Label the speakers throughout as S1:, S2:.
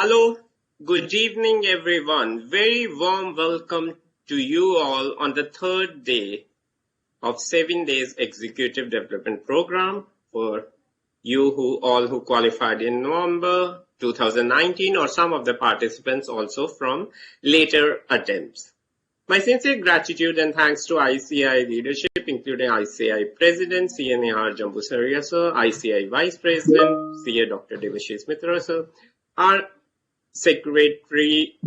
S1: Hello, good evening everyone. Very warm welcome to you all on the third day of 7 days executive development program for you who qualified in November 2019 or some of the participants also from later attempts. My sincere gratitude and thanks to ICAI leadership, including ICAI President CA Nihar Jambusaria sir, ICAI Vice President CA Dr. Devashish Mitra sir, our Secretary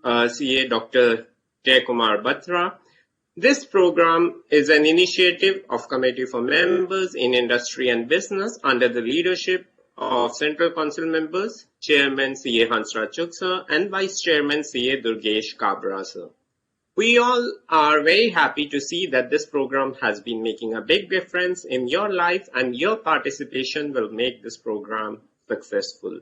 S1: CA Dr. Jaykumar Batra. This program is an initiative of Committee for Members in Industry and Business under the leadership of Central Council members, Chairman CA Hansraj Chugh sir and Vice Chairman CA Durgesh Kabra sir. We all are very happy to see that this program has been making a big difference in your life and your participation will make this program successful.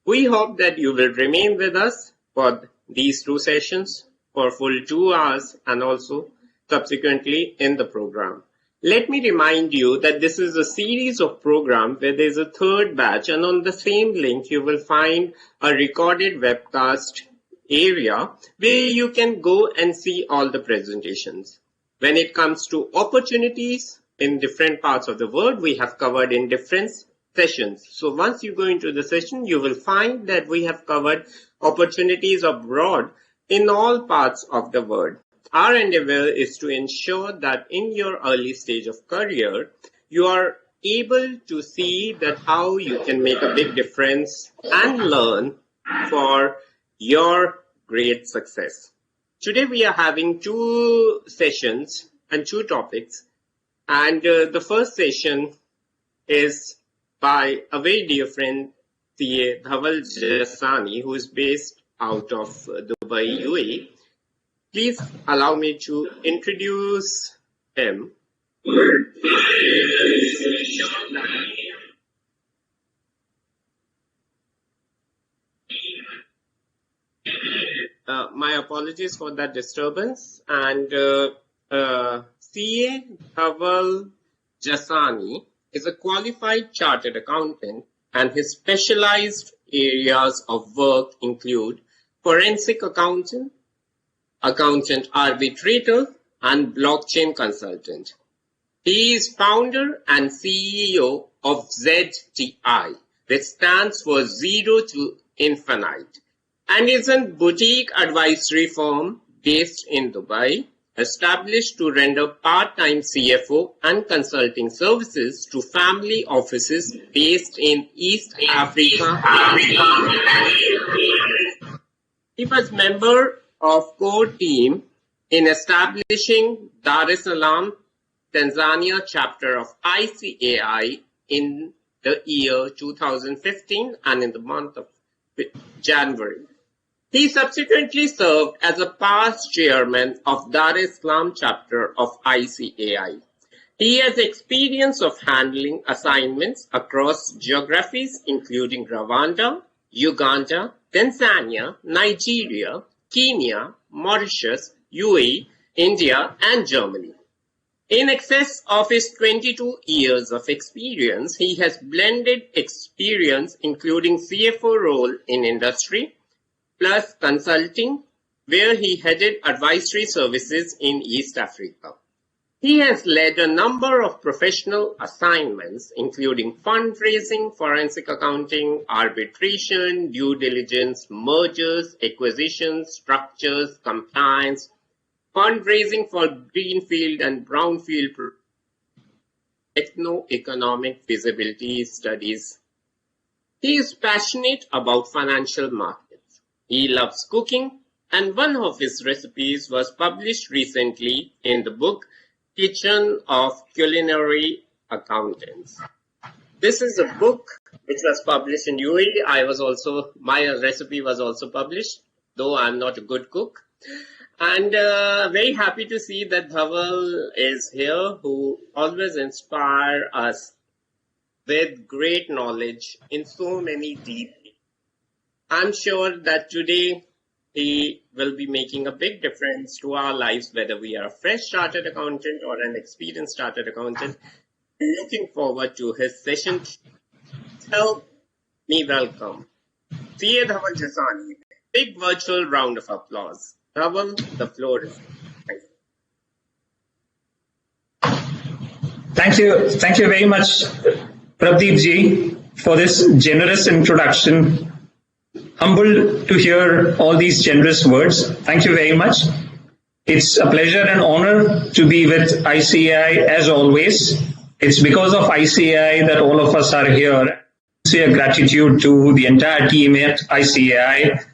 S1: We hope that you will remain with us for these two sessions for full 2 hours and also subsequently in the program. Let me remind you that this is a series of programs where there is a third batch, and on the same link you will find a recorded webcast area where you can go and see all the presentations. When it comes to opportunities in different parts of the world, we have covered in different sessions. So once you go into the session, you will find that we have covered opportunities abroad in all parts of the world. Our endeavor is to ensure that in your early stage of career, you are able to see that how you can make a big difference and learn for your great success. Today we are having 2 sessions and 2 topics, and the first session is by a very dear friend, CA Dhaval Jasani, who is based out of Dubai, UAE. Please allow me to introduce him. My apologies for that disturbance. And CA Dhaval Jasani is a qualified chartered accountant, and his specialized areas of work include forensic accountant, accountant arbitrator, and blockchain consultant. He is founder and CEO of ZTI, which stands for Zero to Infinite, and is a boutique advisory firm based in Dubai, established to render part-time CFO and consulting services to family offices based in East Africa. He was member of core team in establishing Dar es Salaam, Tanzania chapter of ICAI in the year 2015 and in the month of January. He subsequently served as a past chairman of Dar es Salaam chapter of ICAI. He has experience of handling assignments across geographies including Rwanda, Uganda, Tanzania, Nigeria, Kenya, Mauritius, UAE, India, and Germany. In excess of his 22 years of experience, he has blended experience including CFO role in industry, plus consulting, where he headed advisory services in East Africa. He has led a number of professional assignments, including fundraising, forensic accounting, arbitration, due diligence, mergers, acquisitions, structures, compliance, fundraising for greenfield and brownfield techno-economic feasibility studies. He is passionate about financial markets. He loves cooking, and one of his recipes was published recently in the book Kitchen of Culinary Accountants. This is a book which was published in UAE. My recipe was also published, though I'm not a good cook. And very happy to see that Dhaval is here, who always inspire us with great knowledge in so many deep. I'm sure that today he will be making a big difference to our lives, whether we are a fresh chartered accountant or an experienced chartered accountant. Looking forward to his session. Help me welcome CA Dhaval Jasani. Big virtual round of applause. Dhaval, the floor is
S2: Thank you. Thank you very much, Pradeep ji, for this generous introduction. Humbled to hear all these generous words. Thank you very much. It's a pleasure and honor to be with ICAI as always. It's because of ICAI that all of us are here. Sincere gratitude to the entire team at ICAI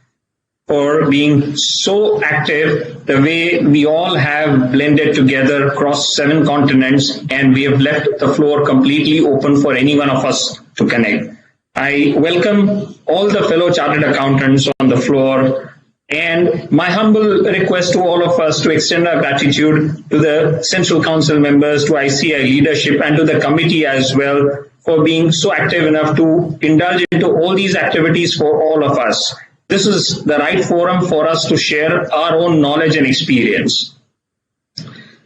S2: for being so active, the way we all have blended together across 7 continents, and we have left the floor completely open for any one of us to connect. I welcome all the fellow chartered accountants on the floor, and my humble request to all of us to extend our gratitude to the Central Council members, to ICAI leadership, and to the committee as well for being so active enough to indulge into all these activities for all of us. This is the right forum for us to share our own knowledge and experience.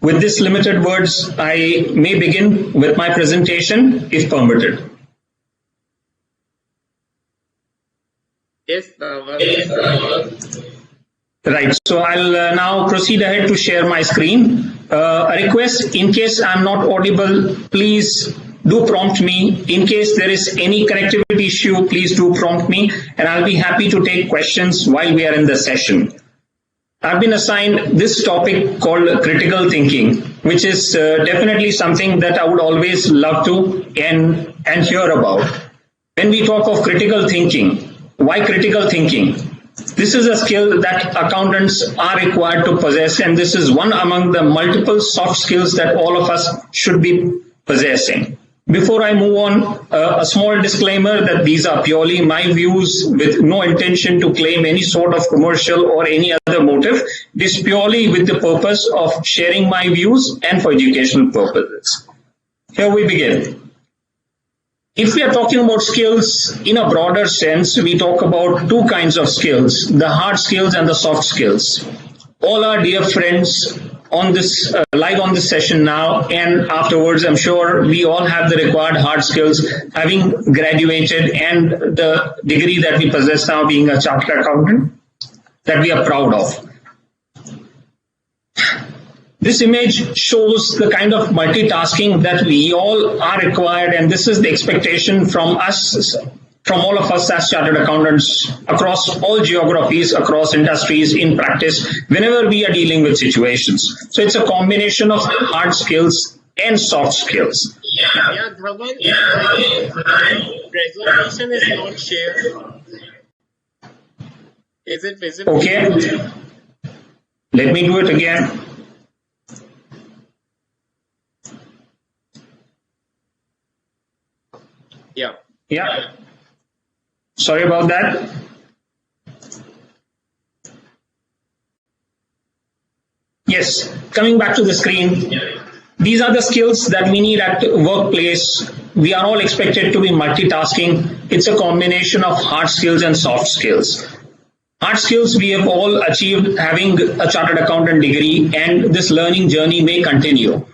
S2: With these limited words, I may begin with my presentation, if permitted.
S1: Yes, Dhaval.
S2: Right, so I'll now proceed ahead to share my screen. A request, in case I'm not audible, please do prompt me. In case there is any connectivity issue, please do prompt me, and I'll be happy to take questions while we are in the session. I've been assigned this topic called critical thinking, which is definitely something that I would always love to and hear about. When we talk of critical thinking, why critical thinking? This is a skill that accountants are required to possess, and this is one among the multiple soft skills that all of us should be possessing. Before I move on, a small disclaimer that these are purely my views with no intention to claim any sort of commercial or any other motive. It is purely with the purpose of sharing my views and for educational purposes. Here we begin. If we are talking about skills in a broader sense, we talk about 2 kinds of skills, the hard skills and the soft skills. All our dear friends on this live on this session now and afterwards, I'm sure we all have the required hard skills, having graduated, and the degree that we possess now, being a chartered accountant, that we are proud of. This image shows the kind of multitasking that we all are required, and this is the expectation from us, from all of us as chartered accountants across all geographies, across industries, in practice, whenever we are dealing with situations. So it's a combination of hard skills and soft skills.
S1: Yeah, Dhaval, presentation is not shared. Is it visible?
S2: Okay. Let me do it again. Yeah. Sorry about that. Yes, coming back to the screen. These are the skills that we need at workplace. We are all expected to be multitasking. It's a combination of hard skills and soft skills. Hard skills we have all achieved having a chartered accountant degree, and this learning journey may continue.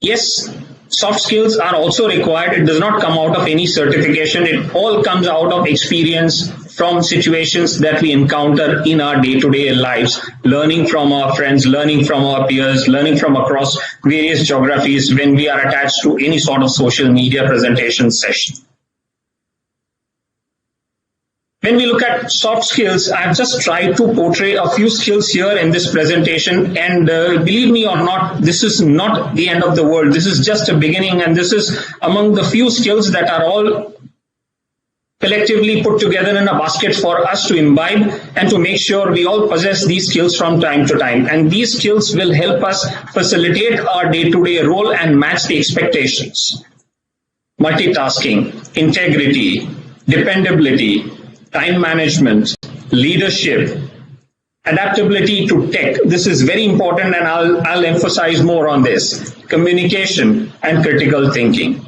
S2: Yes, soft skills are also required. It does not come out of any certification. It all comes out of experience from situations that we encounter in our day-to-day lives, learning from our friends, learning from our peers, learning from across various geographies when we are attached to any sort of social media presentation session. When we look at soft skills, I've just tried to portray a few skills here in this presentation, and believe me or not, this is not the end of the world. This is just a beginning, and this is among the few skills that are all collectively put together in a basket for us to imbibe and to make sure we all possess these skills from time to time. And these skills will help us facilitate our day-to-day role and match the expectations. Multitasking, integrity, dependability, time management, leadership, adaptability to tech. This is very important, and I'll emphasize more on this. Communication and critical thinking.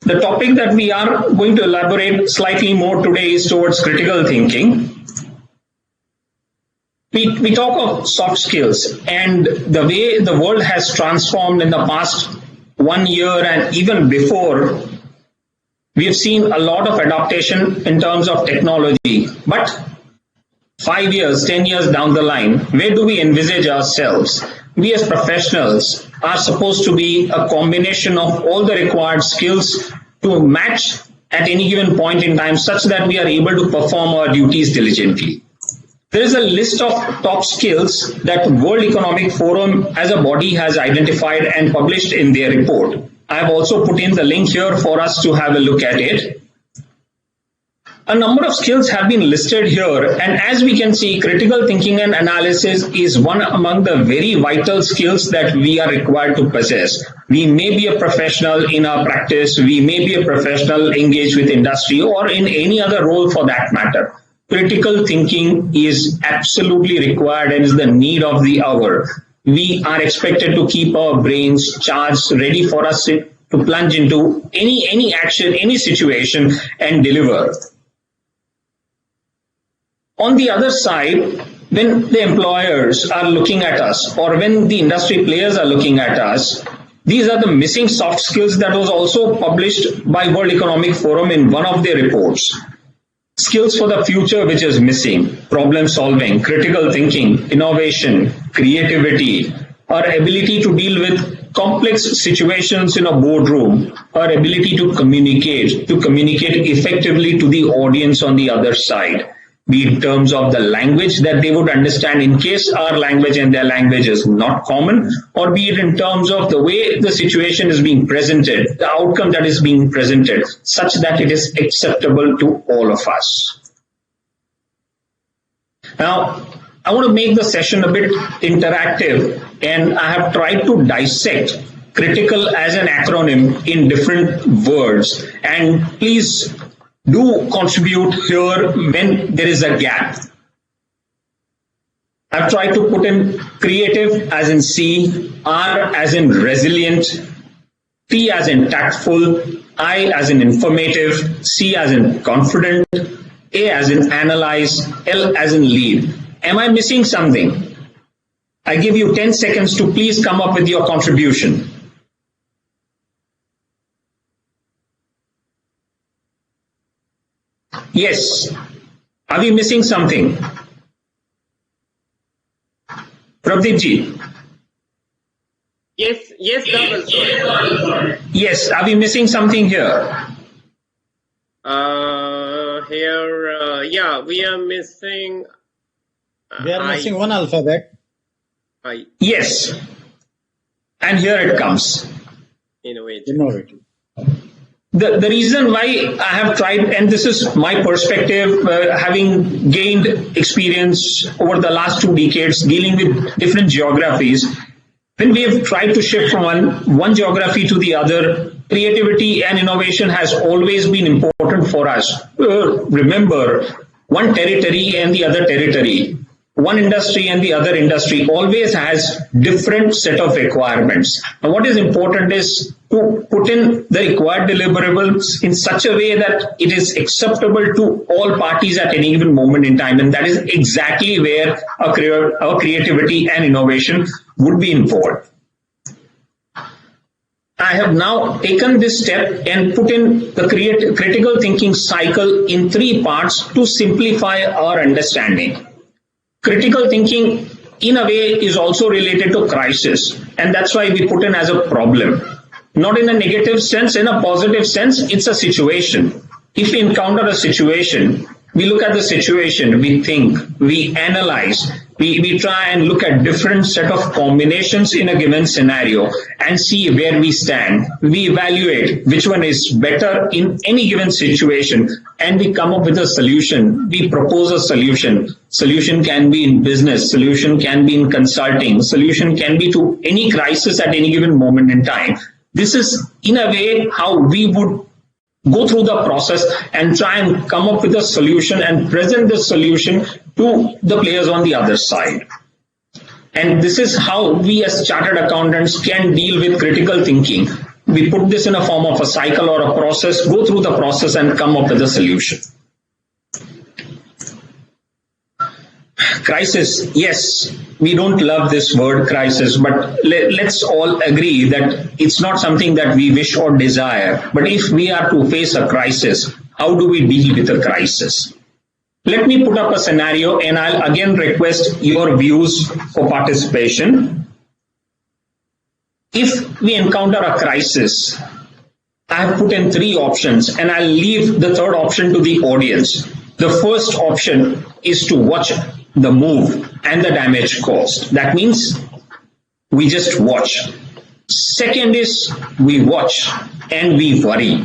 S2: The topic that we are going to elaborate slightly more today is towards critical thinking. We talk of soft skills, and the way the world has transformed in the past 1 year and even before, We have seen a lot of adaptation in terms of technology, but 5 years, 10 years down the line, where do we envisage ourselves? We as professionals are supposed to be a combination of all the required skills to match at any given point in time such that we are able to perform our duties diligently. There is a list of top skills that World Economic Forum as a body has identified and published in their report. I have also put in the link here for us to have a look at it. A number of skills have been listed here, and as we can see, critical thinking and analysis is one among the very vital skills that we are required to possess. We may be a professional in our practice, we may be a professional engaged with industry or in any other role for that matter. Critical thinking is absolutely required and is the need of the hour. We are expected to keep our brains charged, ready for us to plunge into any action, any situation and deliver. On the other side, when the employers are looking at us or when the industry players are looking at us, these are the missing soft skills that was also published by World Economic Forum in one of their reports. Skills for the future which is missing: problem solving, critical thinking, innovation, creativity, our ability to deal with complex situations in a boardroom, our ability to communicate effectively to the audience on the other side, be it in terms of the language that they would understand in case our language and their language is not common, or be it in terms of the way the situation is being presented, the outcome that is being presented, such that it is acceptable to all of us. Now, I want to make the session a bit interactive, and I have tried to dissect critical as an acronym in different words, and please do contribute here when there is a gap. I've tried to put in creative as in C, R as in resilient, T as in tactful, I as in informative, C as in confident, A as in analyze, L as in lead. Am I missing something? I give you 10 seconds to please come up with your contribution. Yes. Are we missing something? Prabdeep ji.
S1: Yes, Dhaval.
S2: Yes, are we missing something here?
S1: Yeah, we are missing.
S3: We are missing one alphabet.
S1: I.
S2: Yes. And here it comes.
S1: Innovative.
S2: The reason why I have tried, and this is my perspective, having gained experience over the last 2 decades dealing with different geographies, when we have tried to shift from one geography to the other, creativity and innovation has always been important for us. Remember, one territory and the other territory, one industry and the other industry always has different set of requirements. And what is important is to put in the required deliverables in such a way that it is acceptable to all parties at any given moment in time. And that is exactly where our creativity and innovation would be involved. I have now taken this step and put in the critical thinking cycle in 3 parts to simplify our understanding. Critical thinking, in a way, is also related to crisis, and that's why we put in as a problem. Not in a negative sense, in a positive sense, it's a situation. If we encounter a situation, we look at the situation, we think, we analyze, we try and look at different set of combinations in a given scenario and see where we stand. We evaluate which one is better in any given situation and we come up with a solution. We propose a solution. Solution can be in business, solution can be in consulting, solution can be to any crisis at any given moment in time. This is, in a way, how we would go through the process and try and come up with a solution and present the solution to the players on the other side. And this is how we as chartered accountants can deal with critical thinking. We put this in a form of a cycle or a process, go through the process and come up with a solution. crisis, yes, we don't love this word crisis, but let's all agree that it's not something that we wish or desire. But if we are to face a crisis, how do we deal with a crisis? Let me put up a scenario, and I'll again request your views for participation. If we encounter a crisis, I have put in 3 options, and I'll leave the third option to the audience. The first option is to watch the move and the damage caused. That means we just watch. Second is we watch and we worry.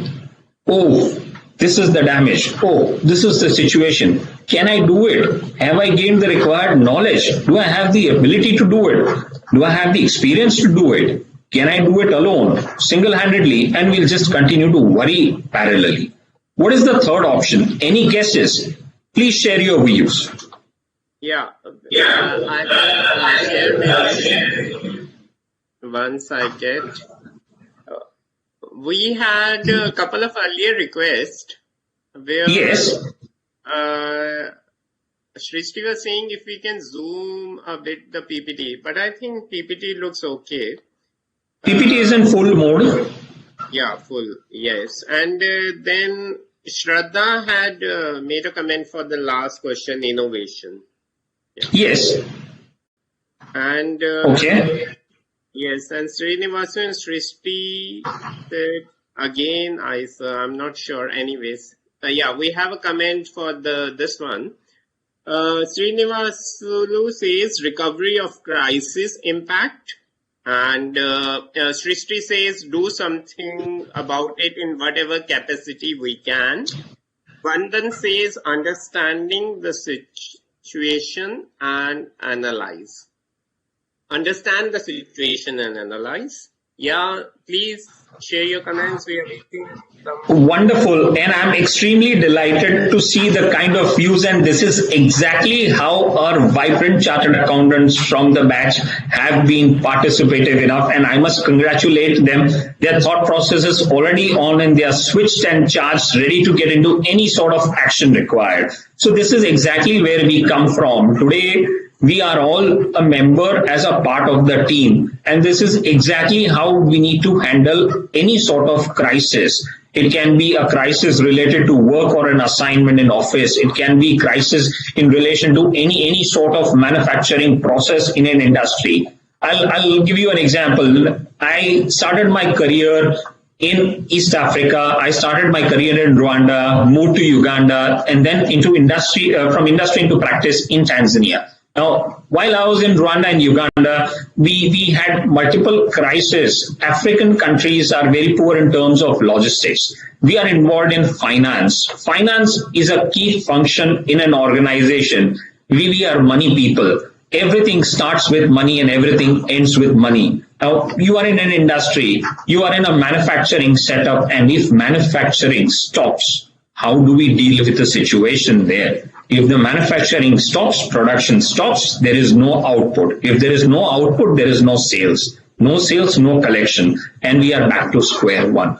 S2: Oh, this is the damage. Oh, this is the situation. Can I do it? Have I gained the required knowledge? Do I have the ability to do it? Do I have the experience to do it? Can I do it alone, single-handedly? And we'll just continue to worry parallelly. What is the third option? Any guesses? Please share your views.
S1: Yeah, I can share maybe once I get. We had a couple of earlier requests where
S2: yes.
S1: Srishti was saying if we can zoom a bit the PPT, but I think PPT looks okay.
S2: PPT is in full mode.
S1: Yeah, full, yes. And then Shraddha had made a comment for the last question, innovation. Yeah.
S2: Yes.
S1: And
S2: okay.
S1: Yes, and Srinivasu and Srishti said again, I'm not sure. Anyways, yeah, we have a comment for this one. Srinivasu says recovery of crisis impact, and Srishti says do something about it in whatever capacity we can. Vandan says understanding the situation and analyze. Understand the situation and analyze. Yeah, please share your comments. We are waiting.
S2: Wonderful, and I'm extremely delighted to see the kind of views, and this is exactly how our vibrant chartered accountants from the batch have been participative enough, and I must congratulate them. Their thought process is already on and they are switched and charged, ready to get into any sort of action required. So this is exactly where we come from. Today, we are all a member as a part of the team, and this is exactly how we need to handle any sort of crisis. It can be a crisis related to work or an assignment in office. It can be crisis in relation to any sort of manufacturing process in an industry. I'll give you an example. I started my career in East Africa. I started my career in Rwanda, moved to Uganda, and then into industry, from industry into practice in Tanzania. Now, while I was in Rwanda and Uganda, we had multiple crises. African countries are very poor in terms of logistics. We are involved in finance. Finance is a key function in an organization. We are money people. Everything starts with money and everything ends with money. Now, you are in an industry, you are in a manufacturing setup, and if manufacturing stops, how do we deal with the situation there? If the manufacturing stops, production stops, there is no output. If there is no output, there is no sales. No sales, no collection. And we are back to square one.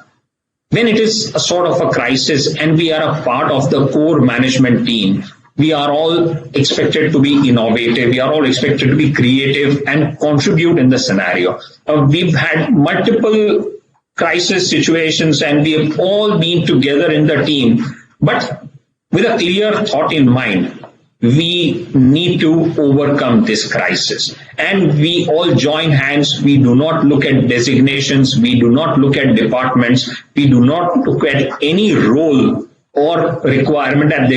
S2: When it is a sort of a crisis and we are a part of the core management team, we are all expected to be innovative. We are all expected to be creative and contribute in the scenario. We've had multiple crisis situations and we have all been together in the team. But with a clear thought in mind, we need to overcome this crisis. And we all join hands. We do not look at designations. We do not look at departments. We do not look at any role or requirement at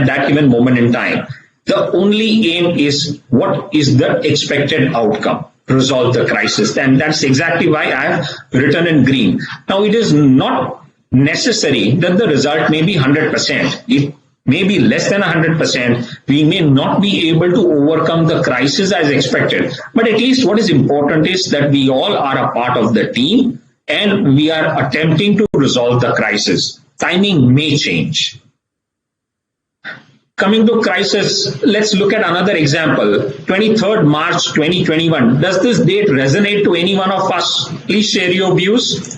S2: that given moment in time. The only aim is what is the expected outcome, resolve the crisis. And that's exactly why I have written in green. Now, it is not necessary that the result may be 100%. It may be less than 100%. We may not be able to overcome the crisis as expected. But at least what is important is that we all are a part of the team and we are attempting to resolve the crisis. Timing may change. Coming to crisis, let's look at another example. 23rd March 2021. Does this date resonate to any one of us? Please share your views.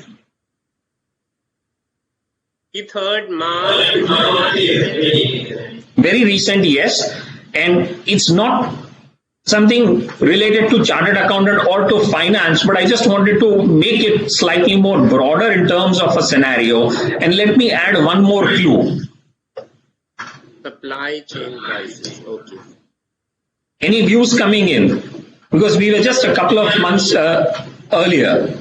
S1: 3rd March.
S2: Very recent, yes. And it's not something related to chartered accountant or to finance, but I just wanted to make it slightly more broader in terms of a scenario. And let me add one more clue.
S1: Supply chain crisis. Okay.
S2: Any views coming in? Because we were just a couple of months earlier.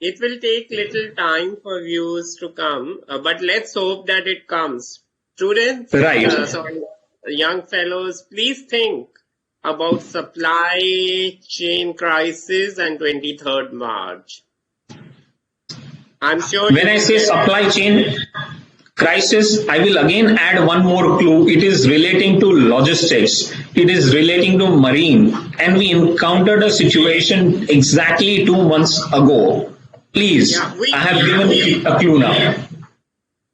S1: It will take little time for views to come, but let's hope that it comes. Students,
S2: Right.
S1: Young fellows, please think about supply chain crisis and 23rd March. I'm sure
S2: When I say supply chain crisis, I will again add one more clue. It is relating to logistics. It is relating to marine. And we encountered a situation exactly 2 months ago. Please, I have given a clue now.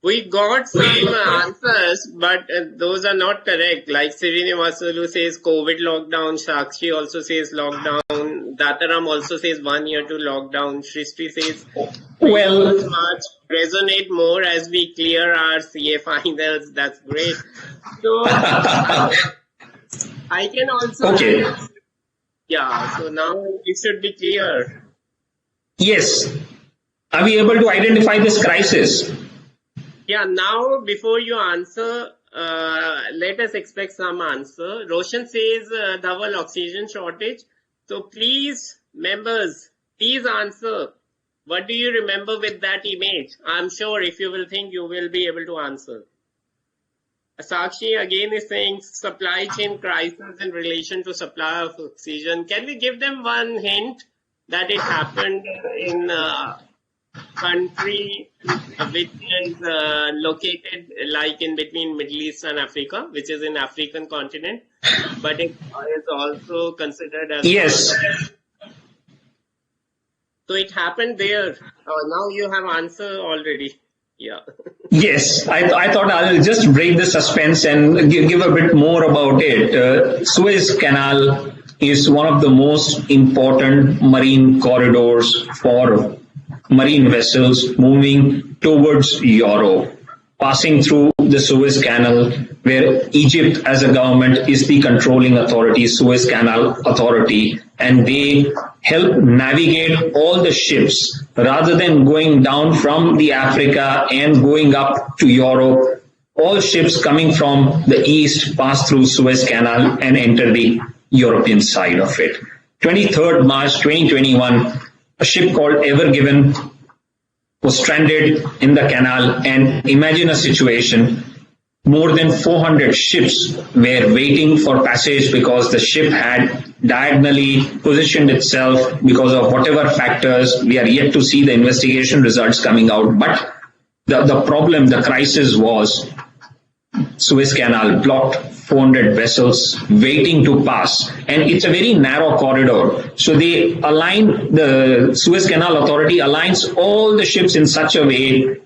S1: We got some answers, but those are not correct. Like Srinivasulu says COVID lockdown, Sakshi also says lockdown, Dataram also says 1 year to lockdown, Shrishti says
S2: Well,
S1: March resonate more as we clear our CA finals. That's great. So I can also so now it should be clear.
S2: Yes. Are we able to identify this crisis?
S1: Yeah, now before you answer, let us expect some answer. Roshan says double oxygen shortage. So please, members, please answer. What do you remember with that image? I'm sure if you will think, you will be able to answer. Sakshi again is saying supply chain crisis in relation to supply of oxygen. Can we give them one hint that it happened in country which is located like in between Middle East and Africa, which is in African continent, but it is also considered as
S2: yes.
S1: So it happened there. Now you have answer already. Yeah.
S2: Yes, I thought I'll just break the suspense and give a bit more about it. Suez Canal is one of the most important marine corridors for marine vessels moving towards Europe, passing through the Suez Canal, where Egypt as a government is the controlling authority, Suez Canal Authority, and they help navigate all the ships rather than going down from the Africa and going up to Europe. All ships coming from the east pass through Suez Canal and enter the European side of it. 23rd March 2021, a ship called Ever Given was stranded in the canal, and imagine a situation, more than 400 ships were waiting for passage because the ship had diagonally positioned itself because of whatever factors. We are yet to see the investigation results coming out, but the problem, the crisis was Suez Canal blocked, 400 vessels waiting to pass, and it's a very narrow corridor. So they align, the Suez Canal Authority aligns all the ships in such a way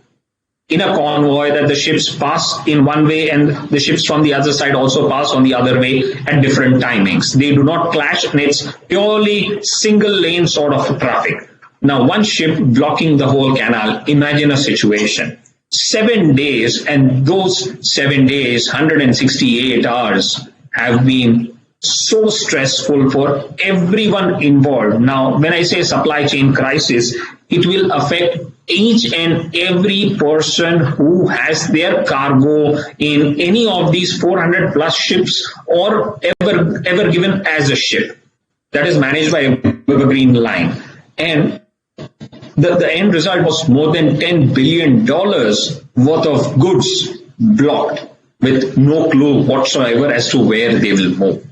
S2: in a convoy that the ships pass in one way and the ships from the other side also pass on the other way at different timings. They do not clash, and it's purely single lane sort of traffic. Now, one ship blocking the whole canal, imagine a situation. 7 days, and those 7 days, 168 hours have been so stressful for everyone involved. Now, when I say supply chain crisis, it will affect each and every person who has their cargo in any of these 400 plus ships or ever given as a ship that is managed by Evergreen Line. And the end result was more than $10 billion worth of goods blocked with no clue whatsoever as to where they will move.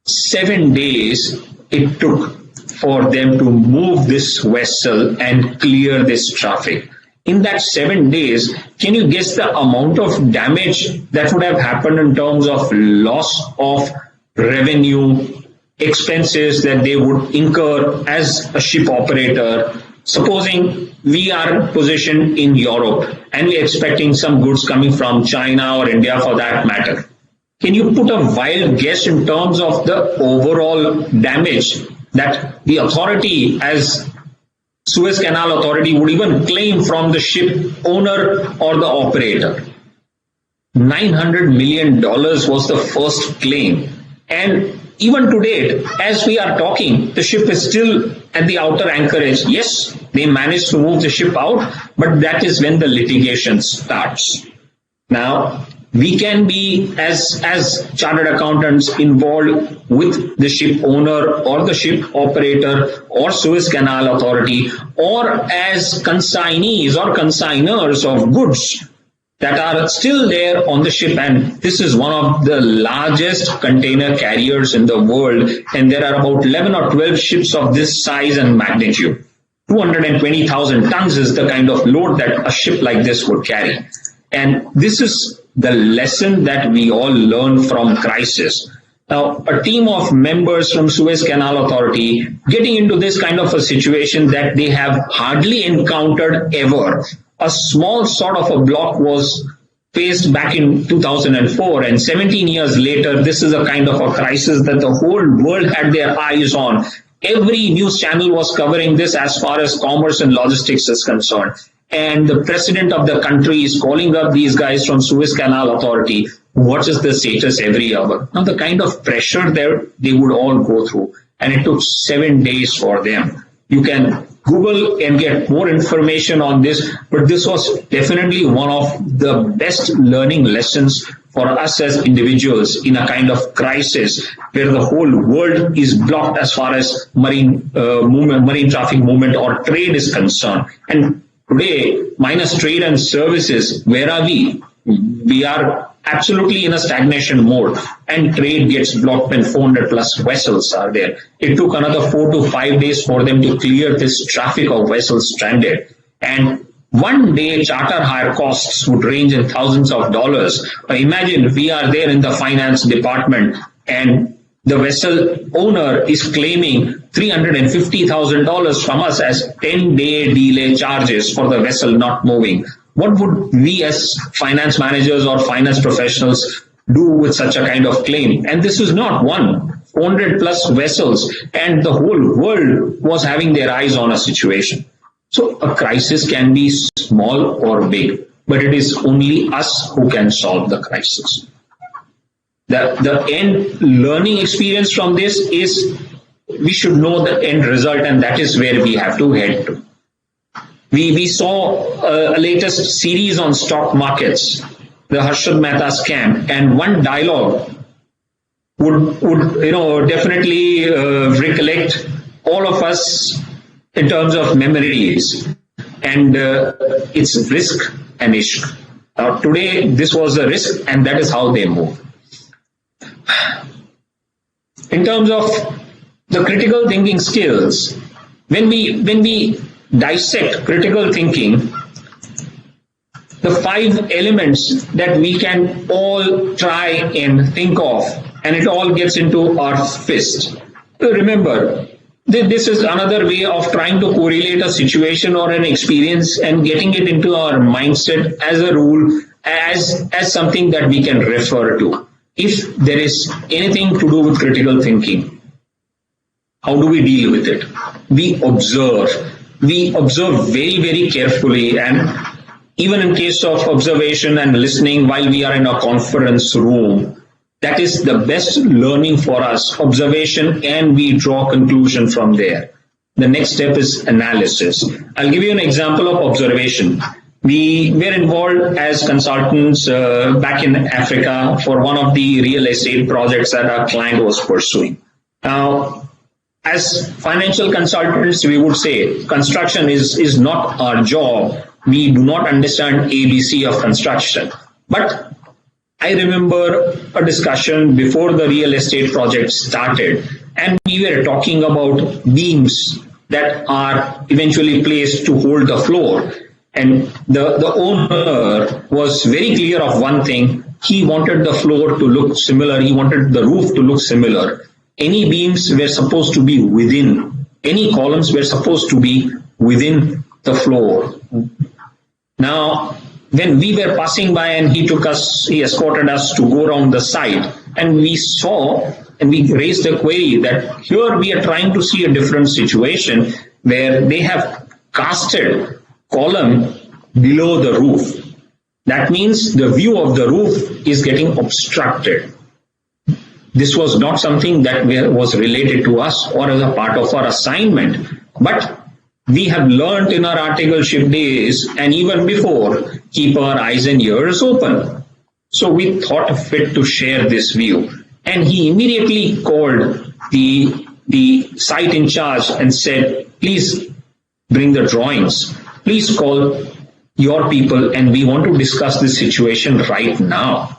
S2: 7 days it took for them to move this vessel and clear this traffic. In that 7 days, can you guess the amount of damage that would have happened in terms of loss of revenue, expenses that they would incur as a ship operator? Supposing we are positioned in Europe and we're expecting some goods coming from China or India for that matter. Can you put a wild guess in terms of the overall damage that the authority as Suez Canal Authority would even claim from the ship owner or the operator? $900 million was the first claim. And even to date, as we are talking, the ship is still at the outer anchorage. Yes, they managed to move the ship out, but that is when the litigation starts. Now, we can be, as chartered accountants, involved with the ship owner or the ship operator or Suez Canal Authority, or as consignees or consigners of goods that are still there on the ship. And this is one of the largest container carriers in the world, and there are about 11 or 12 ships of this size and magnitude. 220,000 tons is the kind of load that a ship like this would carry. And this is the lesson that we all learn from crisis. Now, a team of members from Suez Canal Authority getting into this kind of a situation that they have hardly encountered ever. A small sort of a block was faced back in 2004, and 17 years later, this is a kind of a crisis that the whole world had their eyes on. Every news channel was covering this as far as commerce and logistics is concerned. And the president of the country is calling up these guys from Suez Canal Authority. What is the status every hour? Now, the kind of pressure there they would all go through, and it took 7 days for them. You can Google and get more information on this, but this was definitely one of the best learning lessons for us as individuals in a kind of crisis where the whole world is blocked as far as marine traffic movement or trade is concerned. And today, minus trade and services, where are we? We are absolutely in a stagnation mode, and trade gets blocked when 400 plus vessels are there. It took another 4 to 5 days for them to clear this traffic of vessels stranded. And one day charter hire costs would range in thousands of dollars. Imagine we are there in the finance department and the vessel owner is claiming $350,000 from us as 10-day delay charges for the vessel not moving. What would we as finance managers or finance professionals do with such a kind of claim? And this is not one, 400 plus vessels, and the whole world was having their eyes on a situation. So a crisis can be small or big, but it is only us who can solve the crisis. The end learning experience from this is we should know the end result, and that is where we have to head to. We saw a latest series on stock markets, the Harshad Mehta scam, and one dialogue would definitely recollect all of us in terms of memories, and it's risk and ishq. Today, this was a risk, and that is how they move. In terms of the critical thinking skills, when we dissect critical thinking, the 5 elements that we can all try and think of, and it all gets into our fist. Remember, this is another way of trying to correlate a situation or an experience and getting it into our mindset as a rule, as something that we can refer to. If there is anything to do with critical thinking, how do we deal with it? We observe. We observe very, very carefully, and even in case of observation and listening while we are in a conference room, that is the best learning for us, observation, and we draw conclusion from there. The next step is analysis. I'll give you an example of observation. We were involved as consultants back in Africa for one of the real estate projects that our client was pursuing. Now, as financial consultants, we would say construction is not our job. We do not understand ABC of construction. But I remember a discussion before the real estate project started, and we were talking about beams that are eventually placed to hold the floor. And the owner was very clear of one thing. He wanted the floor to look similar. He wanted the roof to look similar. Any beams were supposed to be within, any columns were supposed to be within the floor. Now, when we were passing by and he escorted us to go around the site, and we saw and we raised a query that here we are trying to see a different situation where they have casted column below the roof. That means the view of the roof is getting obstructed. This was not something that was related to us or as a part of our assignment, but we have learned in our articleship days and even before, keep our eyes and ears open. So we thought fit to share this view. And he immediately called the site in charge and said, please bring the drawings. Please call your people and we want to discuss this situation right now.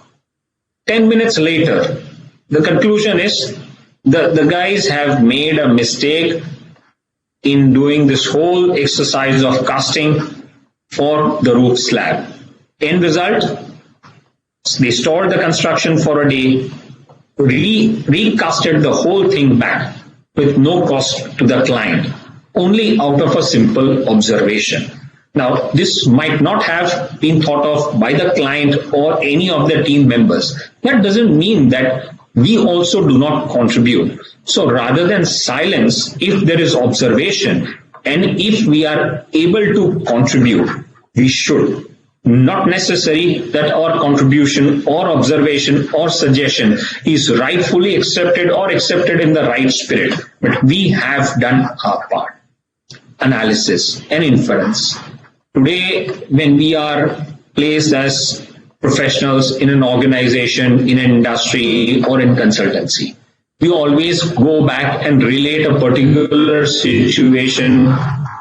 S2: 10 minutes later, the conclusion is the guys have made a mistake in doing this whole exercise of casting for the roof slab. End result, they stalled the construction for a day, recasted the whole thing back with no cost to the client, only out of a simple observation. Now, this might not have been thought of by the client or any of the team members. That doesn't mean that we also do not contribute. So rather than silence, if there is observation and if we are able to contribute, we should. Not necessary that our contribution or observation or suggestion is rightfully accepted or accepted in the right spirit, but we have done our part. Analysis and inference. Today, when we are placed as professionals in an organization, in an industry, or in consultancy, we always go back and relate a particular situation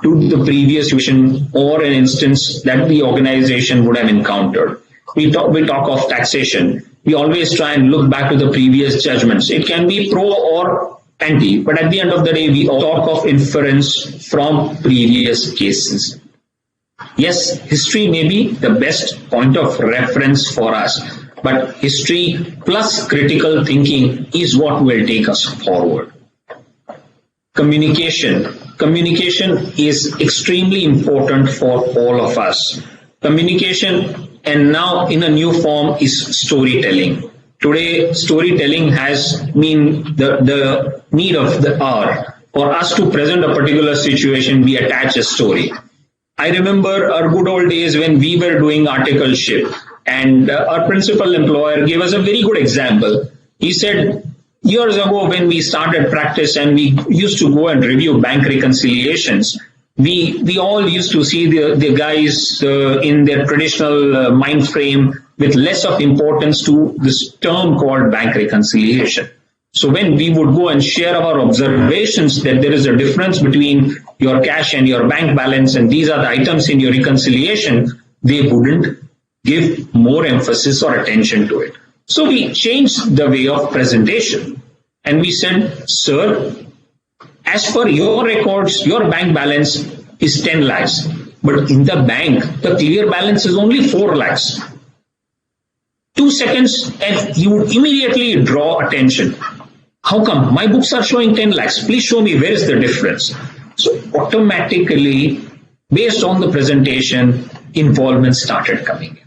S2: to the previous situation or an instance that the organization would have encountered. We talk of taxation. We always try and look back to the previous judgments. It can be pro or anti, but at the end of the day, we talk of inference from previous cases. Yes, history may be the best point of reference for us, but history plus critical thinking is what will take us forward. Communication. Communication is extremely important for all of us. Communication, and now in a new form, is storytelling. Today, storytelling has been the need of the hour. For us to present a particular situation, we attach a story. I remember our good old days when we were doing articleship, and our principal employer gave us a very good example. He said, years ago when we started practice and we used to go and review bank reconciliations, we all used to see the guys in their traditional mind frame with less of importance to this term called bank reconciliation. So when we would go and share our observations that there is a difference between your cash and your bank balance and these are the items in your reconciliation, they wouldn't give more emphasis or attention to it. So we changed the way of presentation and we said, sir, as per your records, your bank balance is 10 lakhs, but in the bank, the clear balance is only 4 lakhs. 2 seconds and you would immediately draw attention. How come? My books are showing 10 lakhs. Please show me where is the difference. So automatically, based on the presentation, involvement started coming in.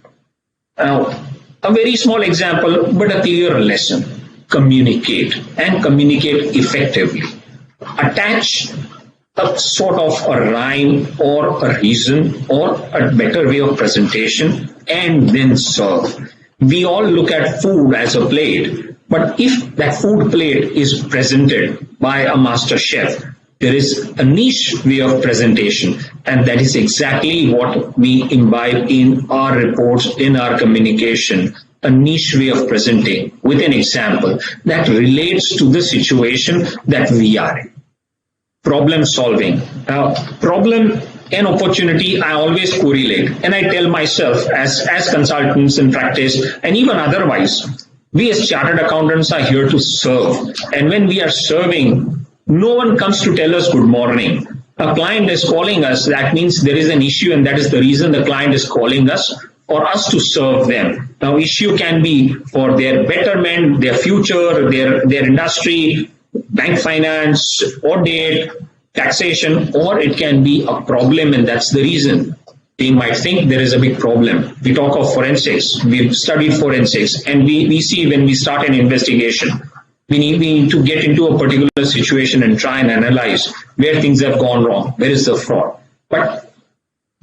S2: Now, a very small example, but a clear lesson. Communicate and communicate effectively. Attach a sort of a rhyme or a reason or a better way of presentation and then serve. We all look at food as a plate. But if that food plate is presented by a master chef, there is a niche way of presentation, and that is exactly what we imbibe in our reports, in our communication, a niche way of presenting with an example that relates to the situation that we are in. Problem solving. Problem and opportunity, I always correlate, and I tell myself as consultants in practice and even otherwise, we as chartered accountants are here to serve. And when we are serving, no one comes to tell us good morning. A client is calling us, that means there is an issue and that is the reason the client is calling us, for us to serve them. Now, issue can be for their betterment, their future, their industry, bank finance, audit, taxation, or it can be a problem and that's the reason. They might think there is a big problem. We talk of forensics. We've studied forensics and we see when we start an investigation, we need to get into a particular situation and try and analyze where things have gone wrong, where is the fraud. But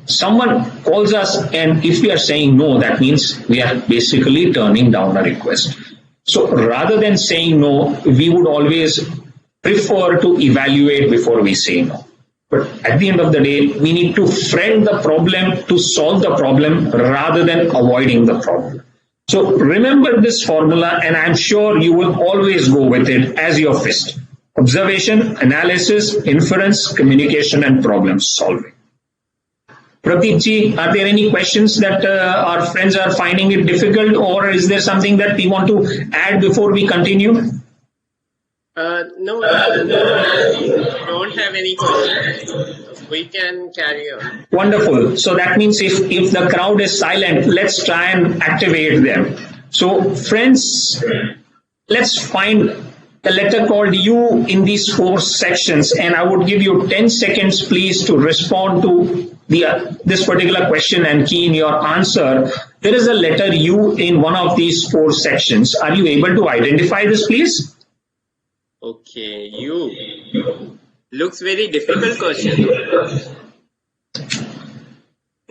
S2: Someone calls us, and if we are saying no, that means we are basically turning down a request. So rather than saying no, we would always prefer to evaluate before we say no. But at the end of the day, we need to friend the problem to solve the problem rather than avoiding the problem. So remember this formula, and I'm sure you will always go with it as your fist. Observation, analysis, inference, communication, and problem solving. Pradeep ji, are there any questions that our friends are finding it difficult, or is there something that we want to add before we continue?
S1: No, don't have any questions. We can carry on.
S2: Wonderful. So that means if the crowd is silent, let's try and activate them. So friends, let's find a letter called U in these 4 sections, and I would give you 10 seconds, please, to respond to this particular question and key in your answer. There is a letter U in one of these 4 sections. Are you able to identify this, please?
S1: Okay, U. Looks very difficult question.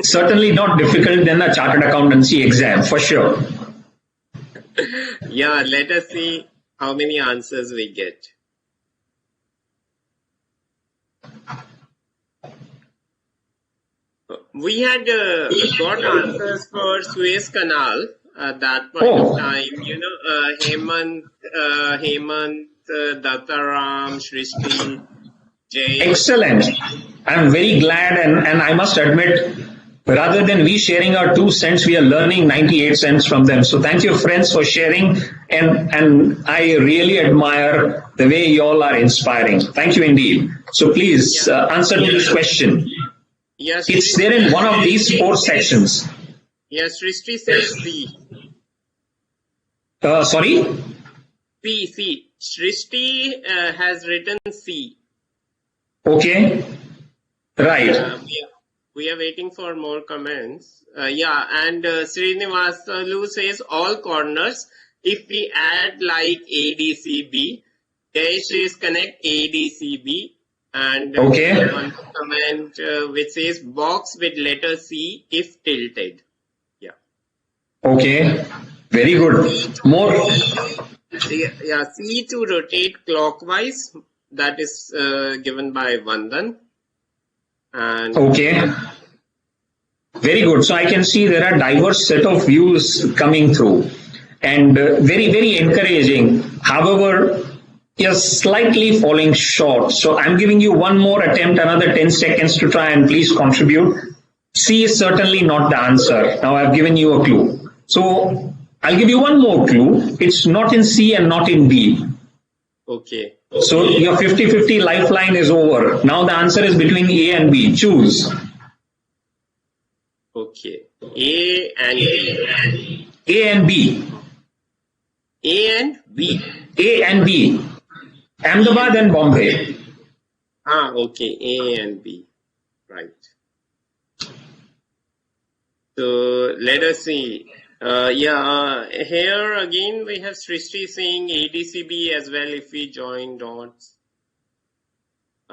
S2: Certainly not difficult than a chartered accountancy exam, for sure.
S1: Yeah, let us see how many answers we get. We had got answers for Suez Canal at that point of time. You know, Hemant, Dattaram, Shrishti, Jay.
S2: Excellent. I'm very glad, and I must admit, rather than we sharing our 2 cents, we are learning 98 cents from them. So thank you, friends, for sharing, and I really admire the way you all are inspiring. Thank you indeed. So please answer to this question.
S1: Yes,
S2: it's there in one of these 4 sections.
S1: Yes, Srishti says C.
S2: Sorry?
S1: C. Srishti has written C.
S2: Okay. Right.
S1: We are waiting for more comments. And Srinivasalu says all corners. If we add like ADCB, Jayashree is connect ADCB. And one comment which says box with letter C if tilted. Yeah.
S2: Okay. Very good. More.
S1: Yeah, C to rotate clockwise. That is given by Vandan. And
S2: okay. Very good. So I can see there are diverse set of views coming through, and very, very encouraging. However, you're slightly falling short. So I'm giving you one more attempt, another 10 seconds to try and please contribute. C is certainly not the answer. Now I've given you a clue. So I'll give you one more clue. It's not in C and not in D.
S1: Okay.
S2: So your 50-50 lifeline is over. Now the answer is between A and B. Choose.
S1: Okay. A and B.
S2: A and B.
S1: A and B.
S2: A and B. Ahmedabad and Bombay.
S1: Okay. A and B. Right. So let us see. Here again we have Srishti saying ADCB as well if we join dots.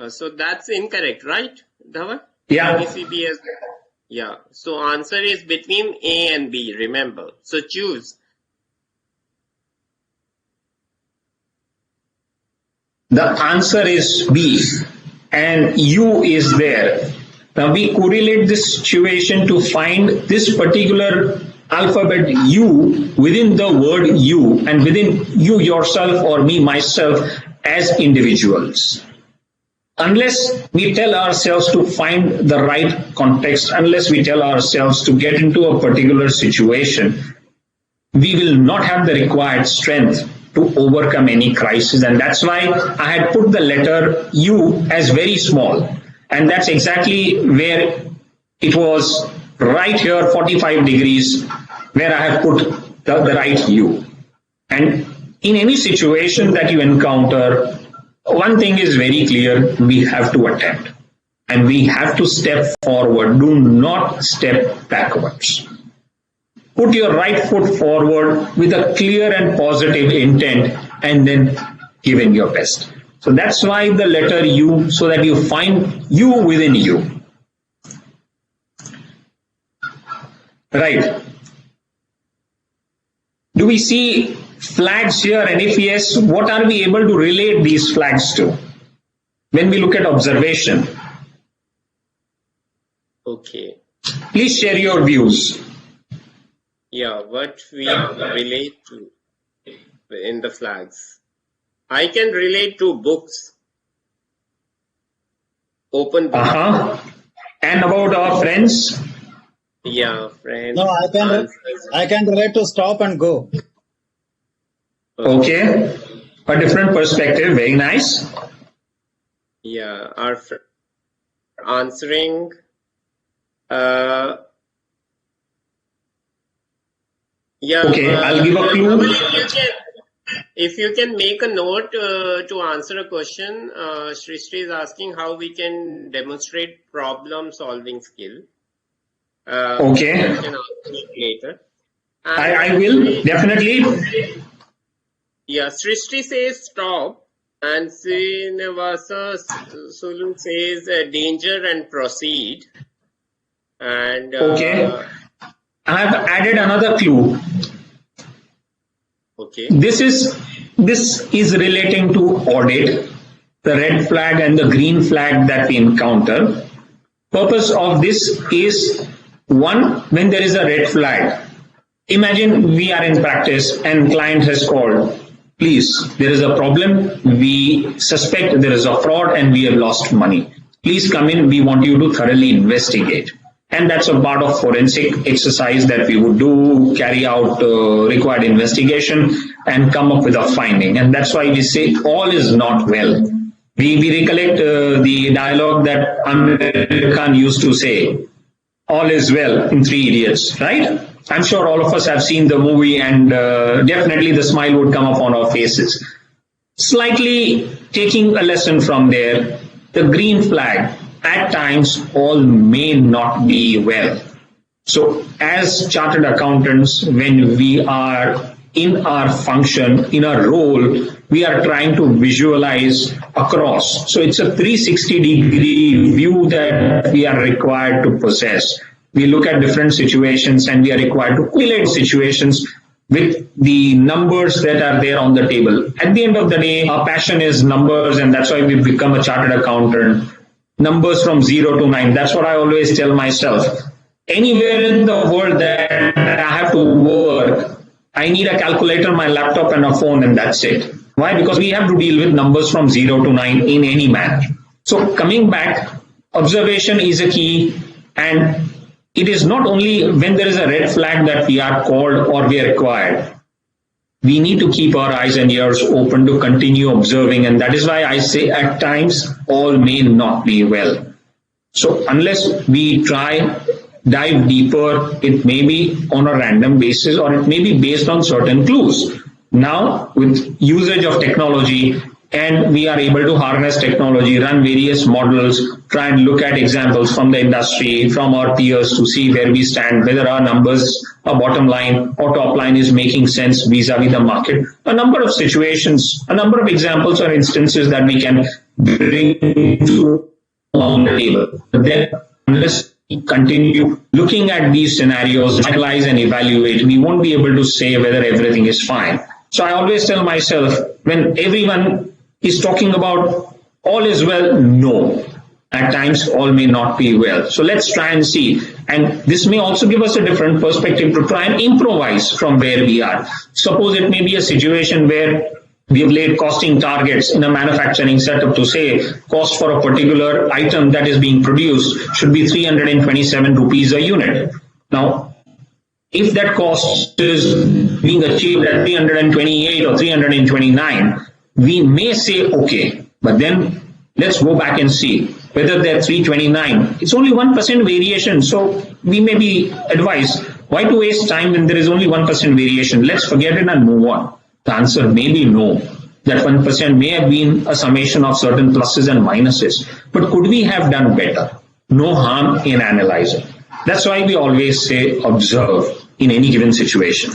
S1: So that's incorrect, right, Dhawal?
S2: Yeah.
S1: ADCB as well. Yeah. So answer is between A and B, remember. So choose.
S2: The answer is B, and U is there. Now we correlate this situation to find this particular alphabet U within the word you, and within you yourself or me myself as individuals. Unless we tell ourselves to find the right context, unless we tell ourselves to get into a particular situation, we will not have the required strength to overcome any crisis. And that's why I had put the letter U as very small. And that's exactly where it was, right here, 45 degrees, where I have put the right U. And in any situation that you encounter, one thing is very clear: we have to attempt. And we have to step forward. Do not step backwards. Put your right foot forward with a clear and positive intent, and then give in your best. So that's why the letter U, so that you find you within you. Right. Do we see flags here? And if yes, what are we able to relate these flags to when we look at observation?
S1: Okay.
S2: Please share your views.
S1: Yeah, what we relate to in the flags. I can relate to books. Open books.
S2: And about our friends?
S1: Yeah, friends.
S3: No, I can relate to stop and go.
S2: Okay. A different perspective. Very nice.
S1: Yeah, our answering. Yeah.
S2: Okay, I'll give a clue.
S1: If you can make a note to answer a question, Srishti is asking how we can demonstrate problem-solving skill.
S2: Okay.
S1: You can answer it later.
S2: I will, definitely.
S1: Yeah, Srishti says stop, and Srinivasa Sulu says danger and proceed. And
S2: okay. I have added another clue.
S1: Okay.
S2: This is relating to audit, the red flag and the green flag that we encounter. Purpose of this is, one, when there is a red flag. Imagine we are in practice and client has called. Please, there is a problem. We suspect there is a fraud and we have lost money. Please come in. We want you to thoroughly investigate. And that's a part of forensic exercise that we would do, carry out required investigation and come up with a finding. And that's why we say all is not well. We recollect the dialogue that Amir Khan used to say, all is well in Three Idiots, right? I'm sure all of us have seen the movie and definitely the smile would come up on our faces. Slightly taking a lesson from there, the green flag, at times all may not be well. So as chartered accountants, when we are in our function, in our role, we are trying to visualize across. So it's a 360-degree view that we are required to possess. We look at different situations and we are required to correlate situations with the numbers that are there on the table. At the end of the day, our passion is numbers, and that's why we become a chartered accountant. Numbers from 0 to 9. That's what I always tell myself. Anywhere in the world that I have to work, I need a calculator, my laptop and a phone, and that's it. Why? Because we have to deal with numbers from 0 to 9 in any manner. So coming back, observation is a key, and it is not only when there is a red flag that we are called or we are required. We need to keep our eyes and ears open to continue observing, and that is why I say at times all may not be well. So unless we try, dive deeper, it may be on a random basis or it may be based on certain clues. Now with usage of technology, and we are able to harness technology, run various models, try and look at examples from the industry, from our peers to see where we stand, whether our numbers, our bottom line or top line is making sense vis-a-vis the market. A number of situations, a number of examples or instances that we can bring to on the table. But then unless we continue looking at these scenarios, analyze and evaluate, we won't be able to say whether everything is fine. So I always tell myself, when everyone is talking about all is well, no. At times, all may not be well. So let's try and see. And this may also give us a different perspective to try and improvise from where we are. Suppose it may be a situation where we have laid costing targets in a manufacturing setup to say cost for a particular item that is being produced should be 327 rupees a unit. Now, if that cost is being achieved at 328 or 329, we may say, okay, but then let's go back and see whether they're 329. It's only 1% variation. So we may be advised, why to waste time when there is only 1% variation? Let's forget it and move on. The answer may be no. That 1% may have been a summation of certain pluses and minuses. But could we have done better? No harm in analyzing. That's why we always say observe in any given situation.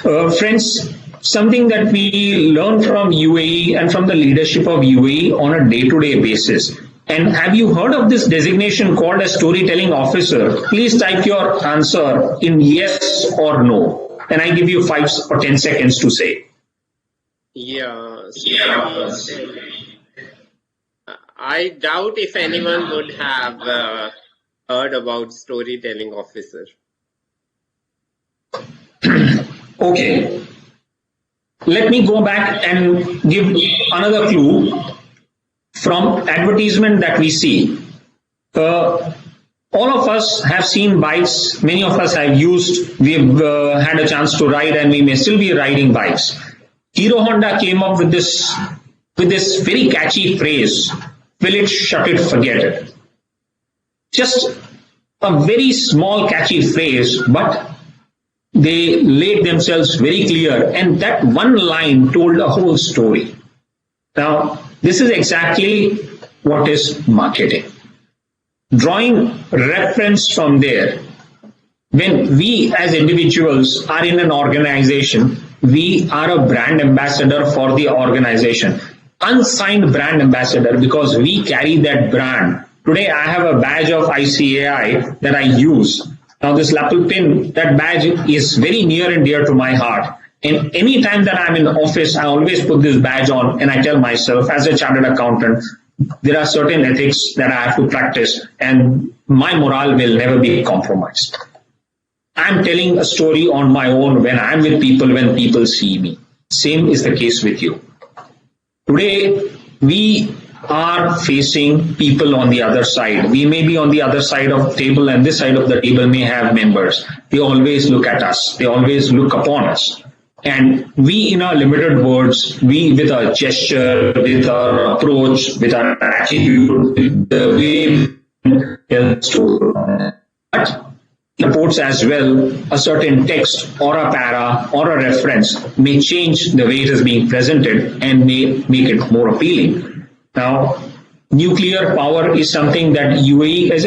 S2: Friends, something that we learn from UAE and from the leadership of UAE on a day-to-day basis And have you heard of this designation called a storytelling officer? Please type your answer in yes or no. And I give you 5 or 10 seconds to say.
S1: Yeah, I doubt if anyone would have heard about storytelling officer.
S2: Okay. Let me go back and give another clue from advertisement that we see. All of us have seen bikes. Many of us have used, we've had a chance to ride, and we may still be riding bikes. Hero Honda came up with this very catchy phrase, "Fill it, shut it, forget it." Just a very small catchy phrase, but they laid themselves very clear, and that one line told a whole story. Now, this is exactly what is marketing. Drawing reference from there, when we as individuals are in an organization, we are a brand ambassador for the organization. Unsigned brand ambassador, because we carry that brand. Today I have a badge of ICAI that I use. Now this lapel pin, that badge is very near and dear to my heart. And any time that I'm in office, I always put this badge on and I tell myself, as a chartered accountant, there are certain ethics that I have to practice and my morale will never be compromised. I'm telling a story on my own when I'm with people, when people see me. Same is the case with you. Today, we are facing people on the other side. We may be on the other side of the table, and this side of the table may have members. They always look at us. They always look upon us. And we, in our limited words, we with our gesture, with our approach, with our attitude, with the way we tell the story. But reports as well, a certain text or a para or a reference may change the way it is being presented and may make it more appealing. Now, nuclear power is something that UAE as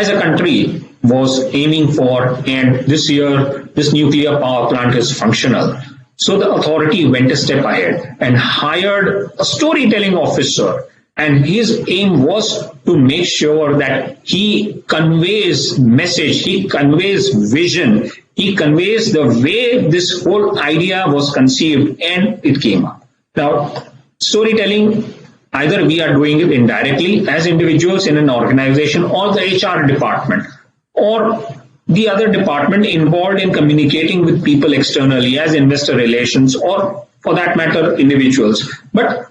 S2: a country was aiming for, and this year this nuclear power plant is functional. So the authority went a step ahead and hired a storytelling officer, and his aim was to make sure that he conveys message, he conveys vision, he conveys the way this whole idea was conceived and it came up. Now, storytelling, either we are doing it indirectly as individuals in an organization or the HR department or the other department involved in communicating with people externally as investor relations or for that matter individuals. But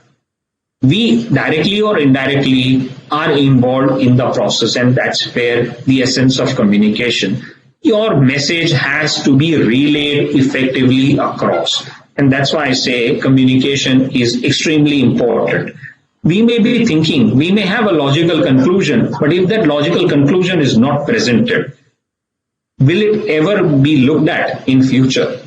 S2: we directly or indirectly are involved in the process, and that's where the essence of communication. Your message has to be relayed effectively across. And that's why I say communication is extremely important. We may be thinking, we may have a logical conclusion, but if that logical conclusion is not presented, will it ever be looked at in future?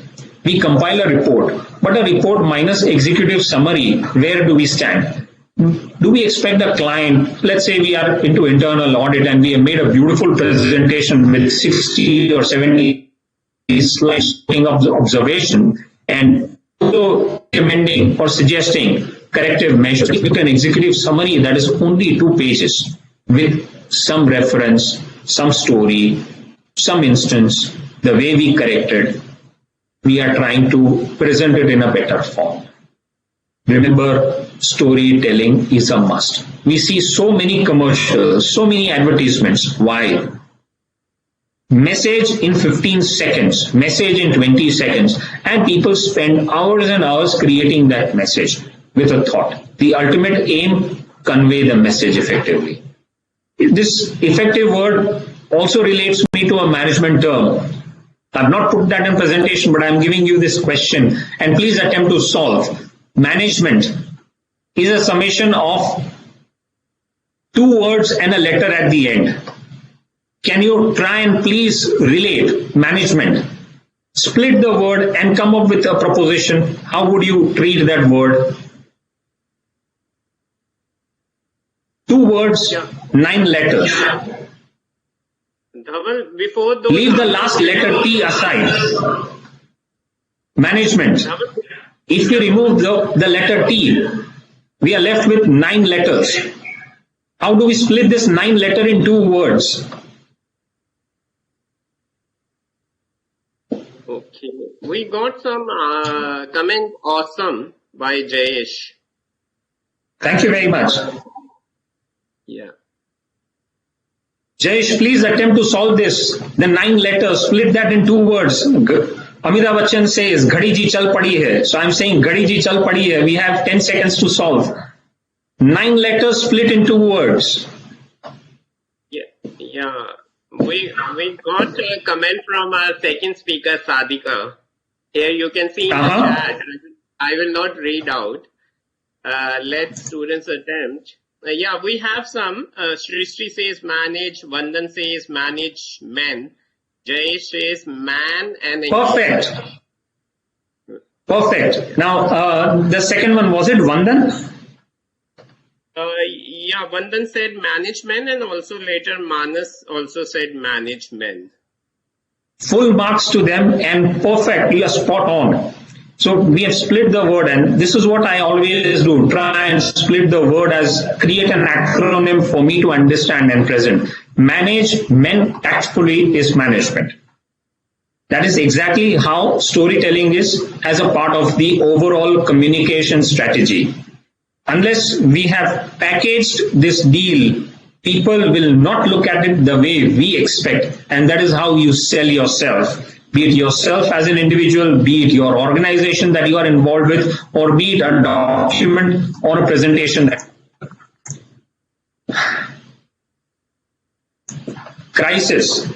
S2: We compile a report, but a report minus executive summary, where do we stand? Do we expect a client, let's say we are into internal audit and we have made a beautiful presentation with 60 or 70 slides of the observation and recommending or suggesting corrective measures. With an executive summary that is only 2 pages with some reference, some story, some instance, the way we corrected, we are trying to present it in a better form. Remember, storytelling is a must. We see so many commercials, so many advertisements. Why? Message in 15 seconds, message in 20 seconds, and people spend hours and hours creating that message with a thought. The ultimate aim, convey the message effectively. This effective word also relates me to a management term. I've not put that in presentation, but I'm giving you this question, and please attempt to solve. Management is a summation of 2 words and a letter at the end. Can you try and please relate management? Split the word and come up with a proposition. How would you treat that word? 2 words, 9 letters.
S1: Before those,
S2: leave the last letter T aside. Management. If you remove the letter T, we are left with 9 letters. How do we split this 9 letter in 2 words?
S1: Okay, we got some comment awesome by Jayesh.
S2: Thank you very much.
S1: Yeah.
S2: Jayesh, please attempt to solve this. The 9 letters, split that in 2 words. Amitabh Bachchan says, Ghadi ji chal padi hai. So I'm saying, Ghadi ji chal padi hai. We have 10 seconds to solve. 9 letters split in 2 words.
S1: Yeah. We got a comment from our second speaker, Sadika. Here you can see in the chat. I will not read out. Let students attempt. Yeah, we have some. Srishti says manage. Vandan says manage men. Jayesh says man and
S2: Perfect. Perfect. Now, the second one, was it Vandan?
S1: Yeah, Vandan said management, and also later Manas also said management.
S2: Full marks to them, and perfect. You are spot on. So we have split the word, and this is what I always do. Try and split the word as create an acronym for me to understand and present. Management tactfully is management. That is exactly how storytelling is as a part of the overall communication strategy. Unless we have packaged this deal, people will not look at it the way we expect, and that is how you sell yourself. Be it yourself as an individual, be it your organization that you are involved with, or be it a document or a presentation. Crisis.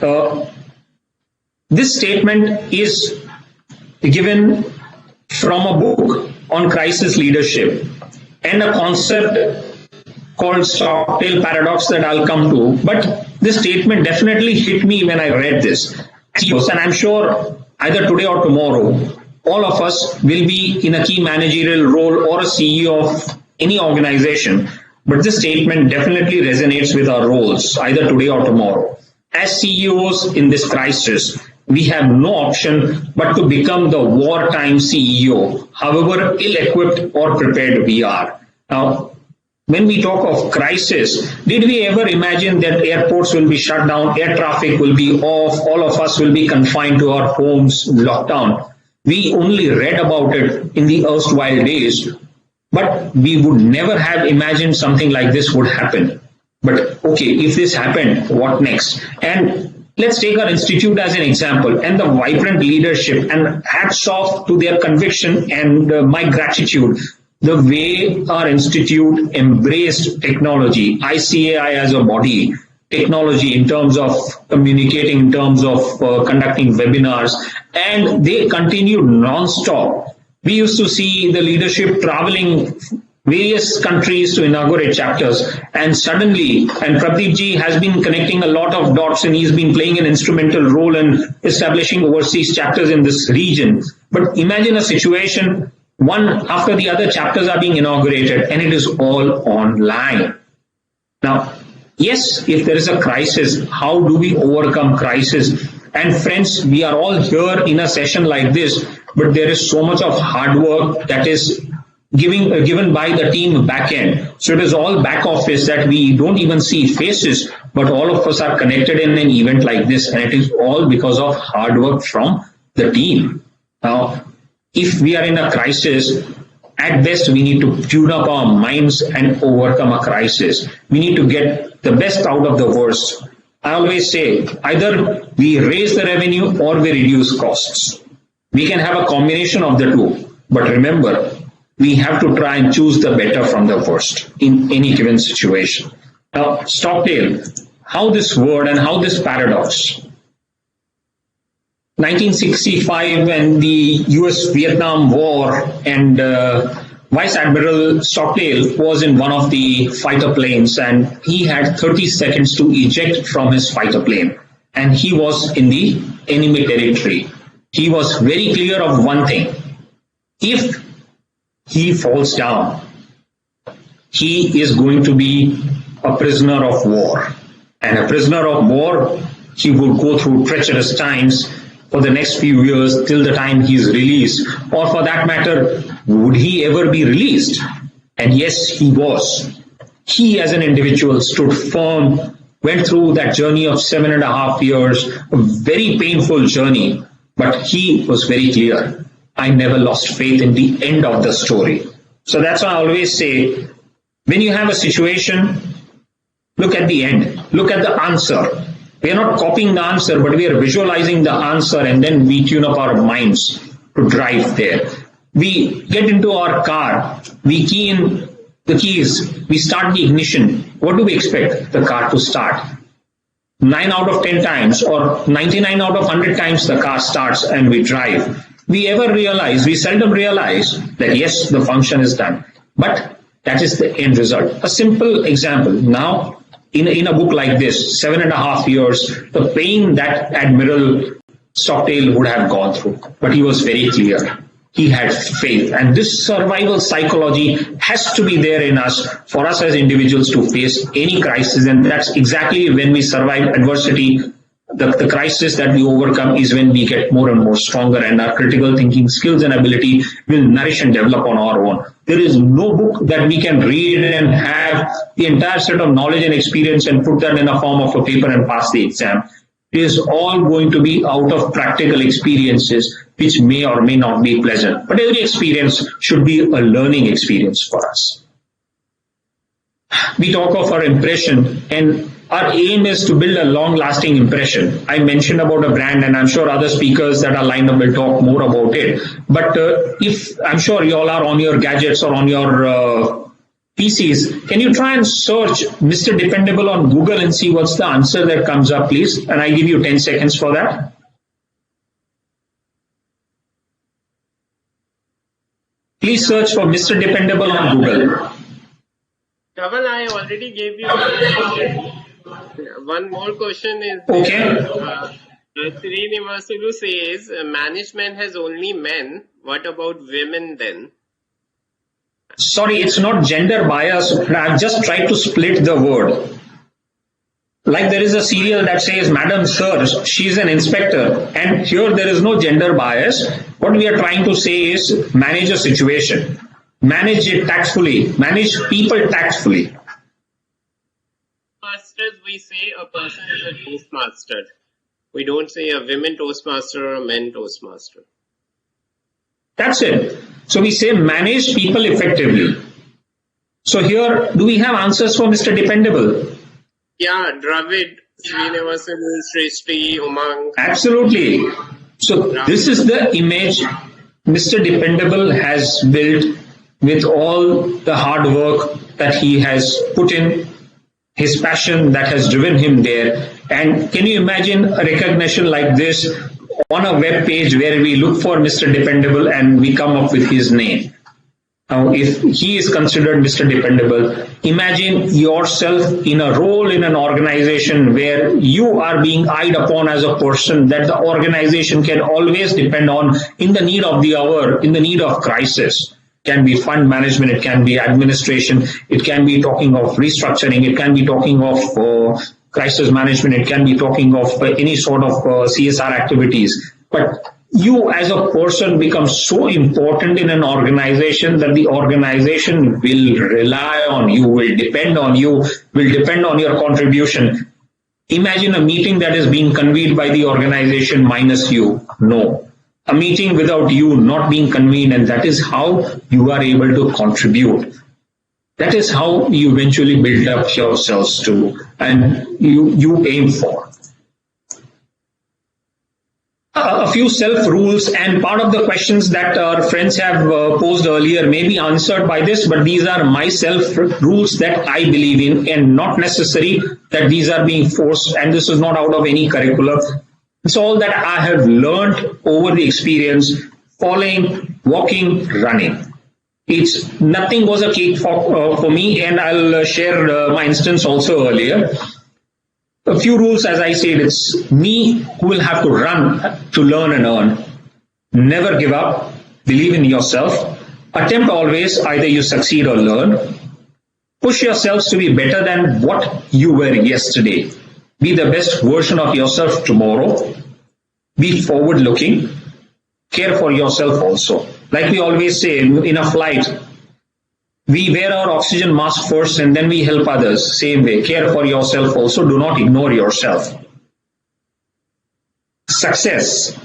S2: This statement is given from a book on crisis leadership and a concept called Stockdale paradox that I'll come to. But this statement definitely hit me when I read this. And I'm sure either today or tomorrow, all of us will be in a key managerial role or a CEO of any organization. But this statement definitely resonates with our roles, either today or tomorrow. As CEOs in this crisis, we have no option but to become the wartime CEO, however ill-equipped or prepared we are. Now, when we talk of crisis, did we ever imagine that airports will be shut down, air traffic will be off, all of us will be confined to our homes, lockdown? We only read about it in the erstwhile days, but we would never have imagined something like this would happen. But okay, if this happened, what next? And let's take our institute as an example, and the vibrant leadership, and hats off to their conviction and my gratitude. The way our institute embraced technology, ICAI as a body, technology in terms of communicating, in terms of conducting webinars, and they continued non-stop. We used to see the leadership traveling various countries to inaugurate chapters, and suddenly, and Pradeep ji has been connecting a lot of dots, and he's been playing an instrumental role in establishing overseas chapters in this region. But imagine a situation, one after the other chapters are being inaugurated, and it is all online. Now, yes, if there is a crisis, how do we overcome crisis? And friends, we are all here in a session like this, but there is so much of hard work that is given by the team back end. So it is all back office that we don't even see faces, but all of us are connected in an event like this, and it is all because of hard work from the team. Now, if we are in a crisis, at best we need to tune up our minds and overcome a crisis. We need to get the best out of the worst. I always say, either we raise the revenue or we reduce costs. We can have a combination of the two, but remember, we have to try and choose the better from the worst in any given situation. Now, Stockdale, how this word and how this paradox. 1965, when the US-Vietnam War, and Vice Admiral Stockdale was in one of the fighter planes, and he had 30 seconds to eject from his fighter plane, and he was in the enemy territory. He was very clear of one thing: if he falls down, he is going to be a prisoner of war, and a prisoner of war, he would go through treacherous times for the next few years till the time he is released, or for that matter, would he ever be released? And yes, he was. he as an individual stood firm, went through that journey of 7.5 years, a very painful journey, but he was very clear. I never lost faith in the end of the story. So that's why I always say, when you have a situation, look at the end, look at the answer. We are not copying the answer, but we are visualizing the answer, and then we tune up our minds to drive there. We get into our car, we key in the keys, we start the ignition. What do we expect the car to start? 9 out of 10 times or 99 out of 100 times the car starts and we drive. We seldom realize that yes, the function is done. But that is the end result. A simple example. Now, in a book like this, 7.5 years, the pain that Admiral Stockdale would have gone through. But he was very clear. He had faith. And this survival psychology has to be there in us for us as individuals to face any crisis. And that's exactly when we survive adversity. The crisis that we overcome is when we get more and more stronger, and our critical thinking skills and ability will nourish and develop on our own. There is no book that we can read and have the entire set of knowledge and experience and put that in a form of a paper and pass the exam. It is all going to be out of practical experiences, which may or may not be pleasant. But every experience should be a learning experience for us. We talk of our impression, and our aim is to build a long-lasting impression. I mentioned about a brand, and I'm sure other speakers that are lined up will talk more about it. But if I'm sure you all are on your gadgets or on your PCs, can you try and search Mr. Dependable on Google and see what's the answer that comes up, please? And I give you 10 seconds for that. Please search for Mr. Dependable on Google.
S1: Dhaval, I already gave you one more question is
S2: okay.
S1: Srinivasulu says management has only men. What about women then?
S2: Sorry, it's not gender bias. I've just tried to split the word. Like there is a serial that says Madam Sir, she's an inspector, and here there is no gender bias. What we are trying to say is manage a situation. Manage it tactfully. Manage people tactfully.
S1: Masters, we say a person is a Toastmaster. We don't say a women Toastmaster or a men Toastmaster.
S2: That's it. So we say manage people effectively. So here, do we have answers for Mr. Dependable?
S1: Yeah, Dravid, Srinivasulu, Srishti, Umang.
S2: Absolutely. So this is the image Mr. Dependable has built with all the hard work that he has put in, his passion that has driven him there. And can you imagine a recognition like this on a web page where we look for Mr. Dependable and we come up with his name? Now, if he is considered Mr. Dependable, imagine yourself in a role in an organization where you are being eyed upon as a person that the organization can always depend on in the need of the hour, in the need of crisis. It can be fund management, it can be administration, it can be talking of restructuring, it can be talking of crisis management, it can be talking of any sort of CSR activities. But you as a person become so important in an organization that the organization will rely on you, will depend on you, will depend on your contribution. Imagine a meeting that is being convened by the organization minus you. No. A meeting without you not being convened, and that is how you are able to contribute. That is how you eventually build up yourselves to, and you aim for. A few self-rules, and part of the questions that our friends have posed earlier may be answered by this, but these are my self-rules that I believe in, and not necessary that these are being forced, and this is not out of any curriculum. It's all that I have learned over the experience, falling, walking, running. It's nothing was a cake for me, and I'll share my instance also earlier. A few rules, as I said, it's me who will have to run to learn and earn. Never give up. Believe in yourself. Attempt always, either you succeed or learn. Push yourselves to be better than what you were yesterday. Be the best version of yourself tomorrow. Be forward looking. Care for yourself also. Like we always say in a flight, We wear our oxygen mask first and then we help others. Same way, care for yourself also. Do not ignore yourself. Success.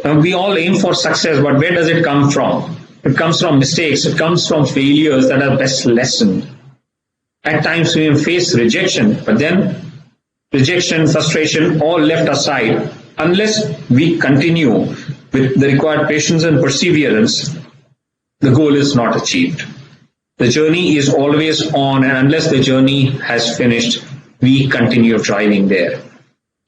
S2: We all aim for success, but where does it come from? It comes from mistakes. It comes from failures that are best lesson. At times we may face rejection, but then rejection, frustration, all left aside. Unless we continue with the required patience and perseverance, the goal is not achieved. The journey is always on, and unless the journey has finished, we continue driving there.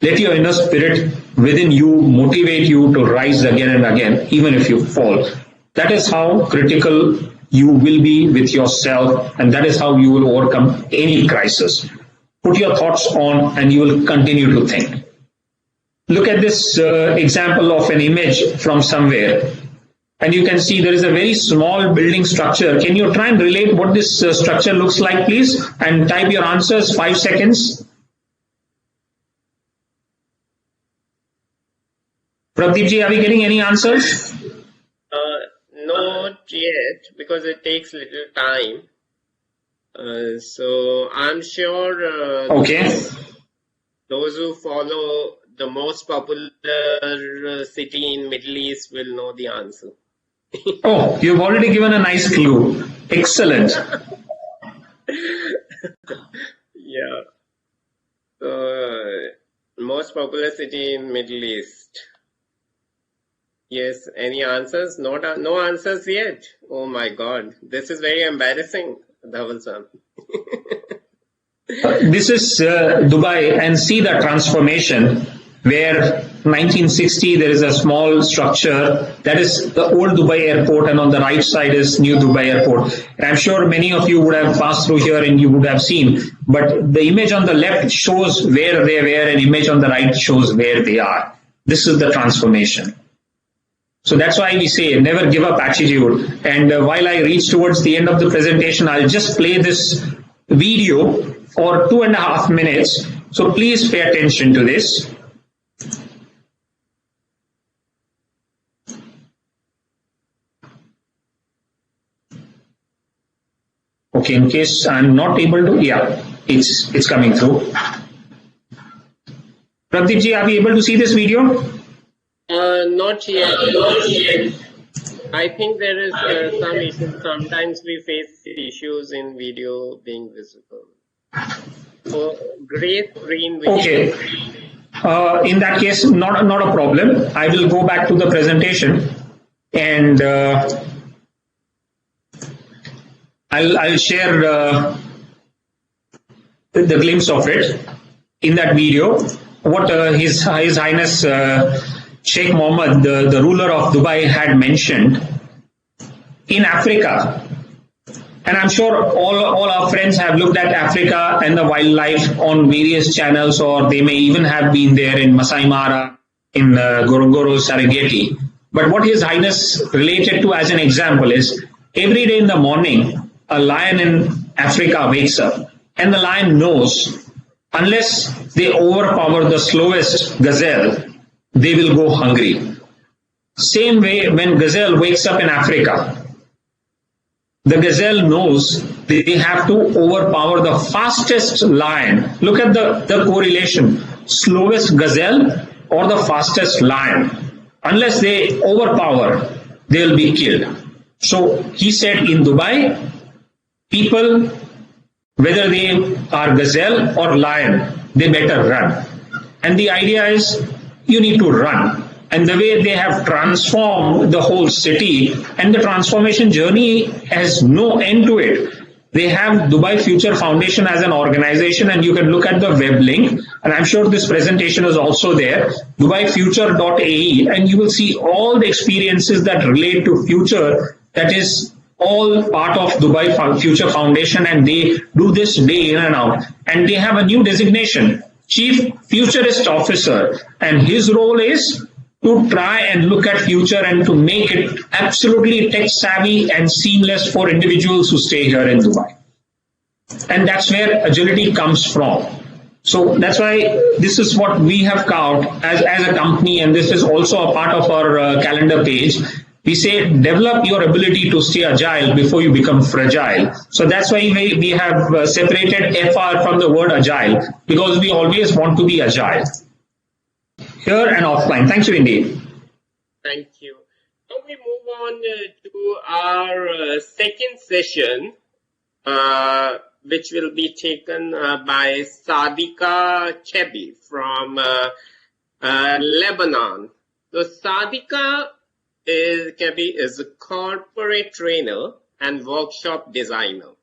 S2: Let your inner spirit within you motivate you to rise again and again, even if you fall. That is how critical you will be with yourself, and that is how you will overcome any crisis. Put your thoughts on and you will continue to think. Look at this example of an image from somewhere. And you can see there is a very small building structure. Can you try and relate what this structure looks like, please? And type your answers, 5 seconds. Pradeep ji, are we getting any answers?
S1: Not yet, because it takes little time. So I'm sure those who follow the most popular city in Middle East will know the answer.
S2: Oh, you've already given a nice clue. Excellent.
S1: Yeah. Most popular city in Middle East. Yes, any answers? No answers yet. Oh my God, this is very embarrassing, Dhaval-san.
S2: This is Dubai, and see the transformation where 1960 there is a small structure that is the old Dubai airport, and on the right side is new Dubai airport. And I'm sure many of you would have passed through here and you would have seen, but the image on the left shows where they were and image on the right shows where they are. This is the transformation. So that's why we say never give up attitude. And while I reach towards the end of the presentation, I'll just play this video for 2.5 minutes. So please pay attention to this. Okay, in case I'm not able to, yeah, it's coming through. Pradeep ji, are we able to see this video?
S1: Not yet. I think there is some issue. Sometimes we face issues in video being visible. So gray screen.
S2: Okay. In that case, not a problem. I will go back to the presentation and I'll share the glimpse of it in that video. What His Highness Sheikh Mohammed, the ruler of Dubai, had mentioned in Africa. And I'm sure all our friends have looked at Africa and the wildlife on various channels, or they may even have been there in Masai Mara, in Ngorongoro, Serengeti. But what His Highness related to as an example is, every day in the morning, a lion in Africa wakes up, and the lion knows unless they overpower the slowest gazelle, they will go hungry. Same way, when gazelle wakes up in Africa, the gazelle knows they have to overpower the fastest lion. Look at the correlation. Slowest gazelle or the fastest lion. Unless they overpower, they will be killed. So he said in Dubai, people, whether they are gazelle or lion, they better run. And the idea is, you need to run. And the way they have transformed the whole city, and the transformation journey has no end to it. They have Dubai Future Foundation as an organization, and you can look at the web link, and I'm sure this presentation is also there, dubaifuture.ae, and you will see all the experiences that relate to future. That is all part of Dubai Future Foundation, and they do this day in and out. And they have a new designation, Chief Futurist Officer, and his role is to try and look at future and to make it absolutely tech savvy and seamless for individuals who stay here in Dubai. And that's where agility comes from. So that's why this is what we have carved as a company, and this is also a part of our calendar page, We say develop your ability to stay agile before you become fragile. So that's why we have separated FR from the word agile, because we always want to be agile. Here and offline. Thank you indeed.
S1: Thank you. Now we move on to our second session, which will be taken by Sadika Chebi from Lebanon. So Sadika Chebi is a corporate trainer and workshop designer.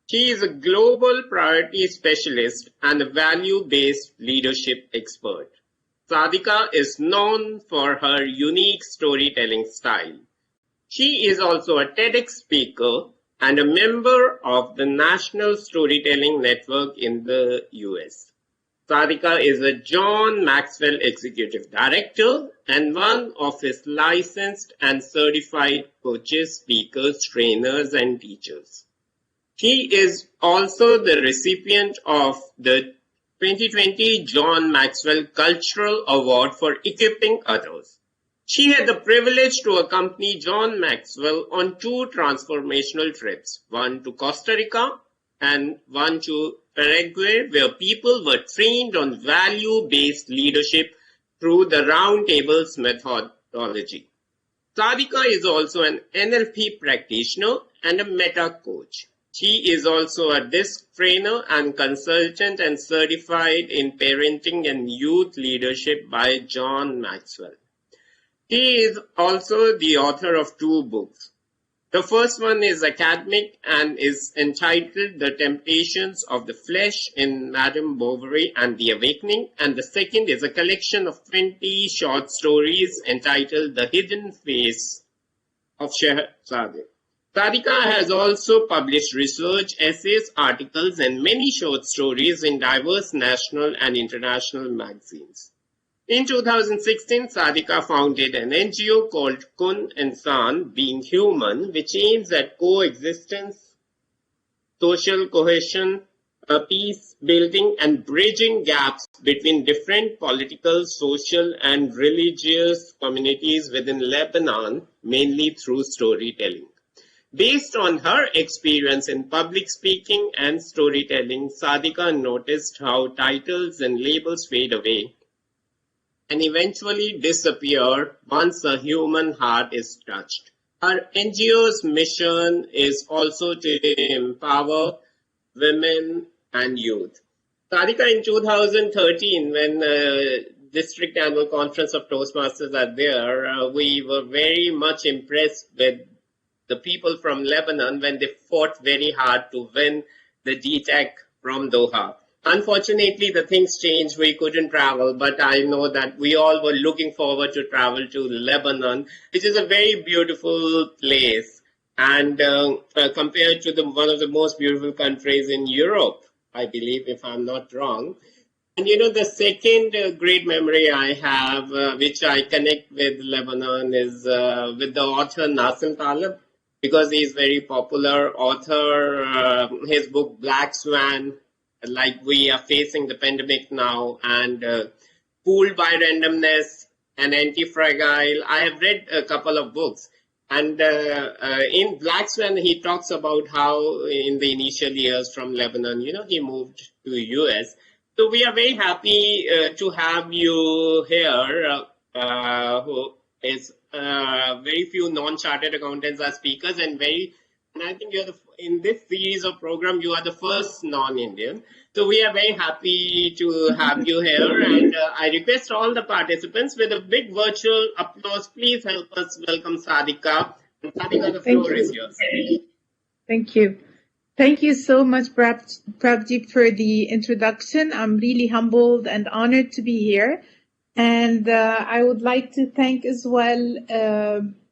S1: She is a global priority specialist and a value-based leadership expert. Sadika is known for her unique storytelling style. She is also a TEDx speaker and a member of the National Storytelling Network in the US. Sadika is a John Maxwell Executive Director and one of his licensed and certified coaches, speakers, trainers, and teachers. She is also the recipient of the 2020 John Maxwell Cultural Award for Equipping Others. She had the privilege to accompany John Maxwell on 2 transformational trips, one to Costa Rica and one to Paraguay, where people were trained on value-based leadership through the Roundtables methodology. Sadika is also an NLP practitioner and a meta coach. She is also a DISC trainer and consultant and certified in parenting and youth leadership by John Maxwell. She is also the author of 2 books. The first one is academic and is entitled The Temptations of the Flesh in Madame Bovary and the Awakening, and the second is a collection of 20 short stories entitled The Hidden Face of Shehzadeh. Sadika has also published research, essays, articles, and many short stories in diverse national and international magazines. In 2016, Sadika founded an NGO called Kun Insan, Being Human, which aims at coexistence, social cohesion, peace building, and bridging gaps between different political, social, and religious communities within Lebanon, mainly through storytelling. Based on her experience in public speaking and storytelling, Sadika noticed how titles and labels fade away and eventually disappear once a human heart is touched. Her NGO's mission is also to empower women and youth. Sadika, in 2013, when District Annual Conference of Toastmasters are there, we were very much impressed with the people from Lebanon when they fought very hard to win the DTEC from Doha. Unfortunately, the things changed. We couldn't travel, but I know that we all were looking forward to travel to Lebanon, which is a very beautiful place. And compared to one of the most beautiful countries in Europe, I believe, if I'm not wrong. And you know, the second great memory I have, which I connect with Lebanon, is with the author Nassim Taleb, because he's very popular author. His book Black Swan, like we are facing the pandemic now, and Fooled by Randomness and Anti-Fragile. I have read a couple of books. And in Black Swan, he talks about how in the initial years from Lebanon, you know, he moved to the US. So we are very happy to have you here, who is very few non-chartered accountants are speakers, and I think you're in this series of program, you are the first non-Indian. So we are very happy to have you here, and I request all the participants with a big virtual applause, please help us welcome Sadika. Sadika, the floor is yours.
S4: Thank you. Thank you so much, Prabjeet, for the introduction. I'm really humbled and honored to be here. And I would like to thank as well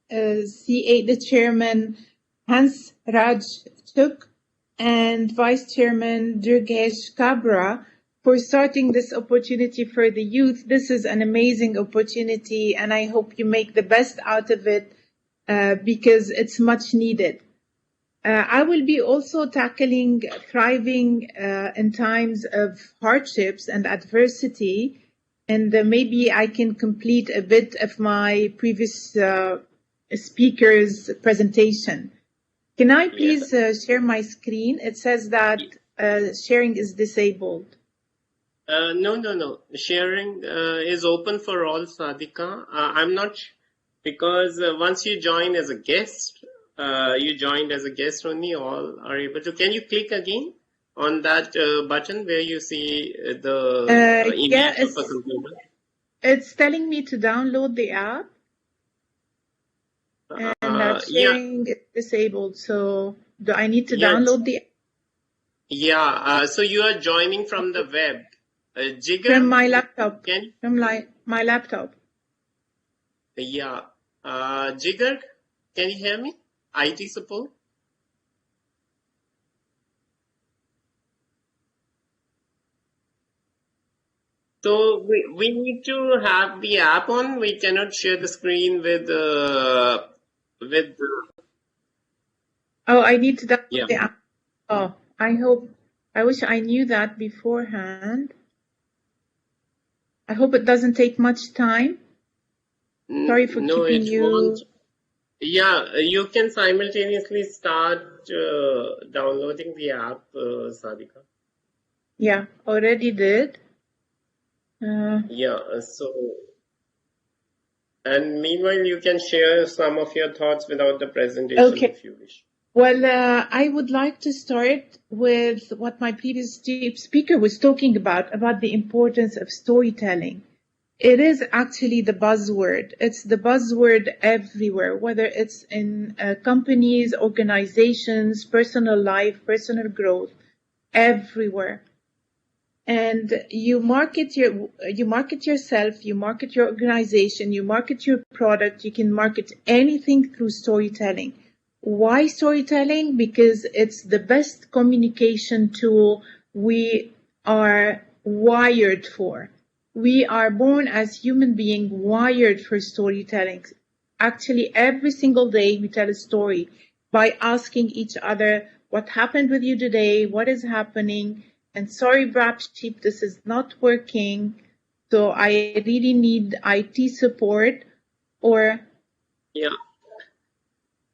S4: CA, the chairman, Hans Raj Chuk, and Vice Chairman Durgesh Kabra for starting this opportunity for the youth. This is an amazing opportunity, and I hope you make the best out of it because it's much needed. I will be also tackling thriving in times of hardships and adversity, and maybe I can complete a bit of my previous speaker's presentation. Can I please share my screen? It says that sharing is disabled.
S1: No. Sharing is open for all, Sadika. I'm not because once you join as a guest, you joined as a guest only. All are able to. Can you click again on that button where you see the image of a computer?
S4: It's telling me to download the app, and that sharing is disabled. So do I need to download the app?
S1: Yeah. So you are joining from the web. Jigger?
S4: From my laptop. From my laptop.
S1: Yeah. Jigger, can you hear me? IT support? So we need to have the app on. We cannot share the screen with
S4: Oh, I need to download the app. Oh, I wish I knew that beforehand. I hope it doesn't take much time. Sorry for keeping you.
S1: Won't. Yeah, you can simultaneously start downloading the app, Sadika.
S4: Yeah, already did.
S1: Yeah, so, and meanwhile, you can share some of your thoughts without the presentation if you wish.
S4: Well, I would like to start with what my previous speaker was talking about the importance of storytelling. It is actually the buzzword. It's the buzzword everywhere, whether it's in companies, organizations, personal life, personal growth, everywhere. And you market yourself, you market your organization, you market your product, you can market anything through storytelling. Why storytelling? Because it's the best communication tool we are wired for. We are born as human beings wired for storytelling. Actually, every single day we tell a story by asking each other what happened with you today, what is happening, and sorry, Brap Sheep, this is not working, so I really need IT support, or...
S1: Yeah.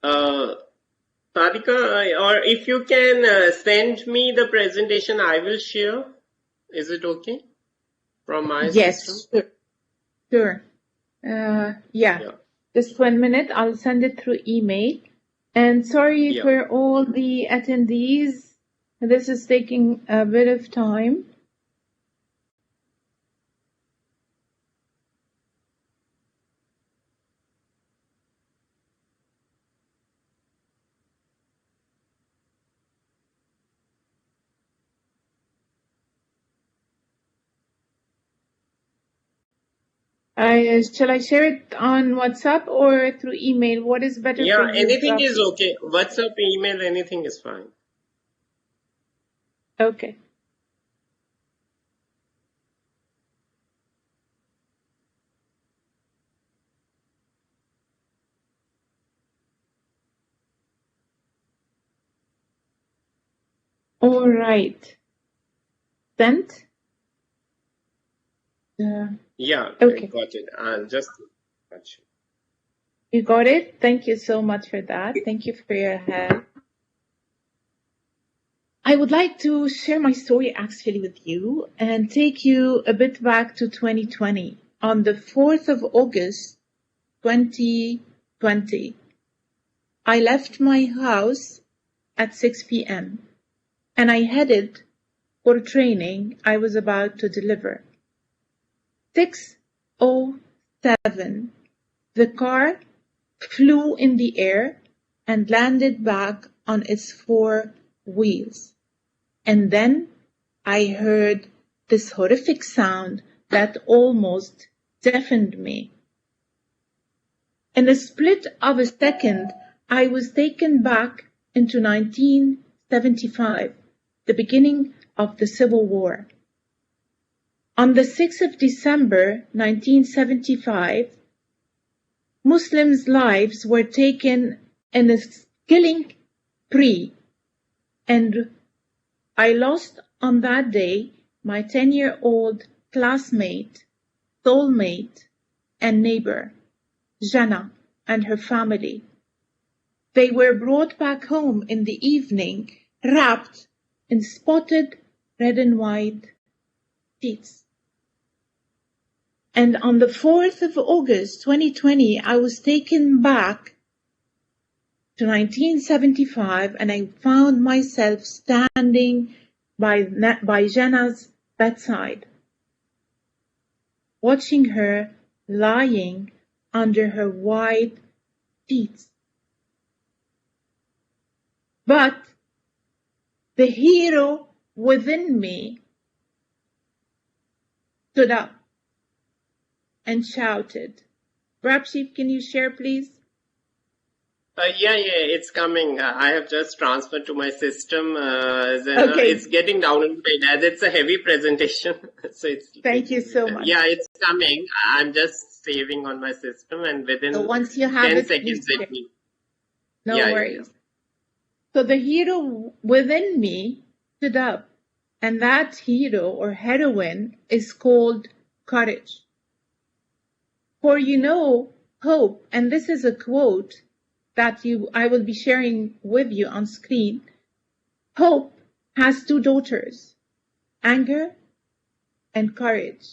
S1: Sadika, or if you can send me the presentation, I will share. Is it okay? From my system?
S4: Sure. Yeah. Just 1 minute. I'll send it through email. And sorry for all the attendees. This is taking a bit of time. Shall I share it on WhatsApp or through email? What is better for you?
S1: Yeah, anything is okay. WhatsApp, email, anything is fine.
S4: Okay. All right. Sent?
S1: Yeah,
S4: okay.
S1: I got it. I'll just watch.
S4: You got it? Thank you so much for that. Thank you for your help. I would like to share my story actually with you and take you a bit back to 2020. On the 4th of August, 2020, I left my house at 6 p.m. and I headed for training I was about to deliver. 6:07, the car flew in the air and landed back on its 4 wheels. And then I heard this horrific sound that almost deafened me. In a split of a second, I was taken back into 1975, the beginning of the Civil War. On the 6th of December, 1975, Muslims' lives were taken in a killing spree, and I lost on that day my 10-year-old classmate, soulmate, and neighbor, Jana, and her family. They were brought back home in the evening, wrapped in spotted red and white sheets. And on the 4th of August, 2020, I was taken back to 1975, and I found myself standing by Jenna's bedside, watching her lying under her white sheets. But the hero within me stood up and shouted. Rapship, can you share, please?
S1: Yeah, it's coming. I have just transferred to my system. Okay. It's getting downloaded as it's a heavy presentation. So
S4: Thank you so much.
S1: Yeah, it's coming. I'm just saving on my system, and within
S4: once you have
S1: 10 seconds it will.
S4: No worries. So the hero within me stood up, and that hero or heroine is called courage. For hope, and this is a quote that I will be sharing with you on screen. Hope has two daughters, anger and courage.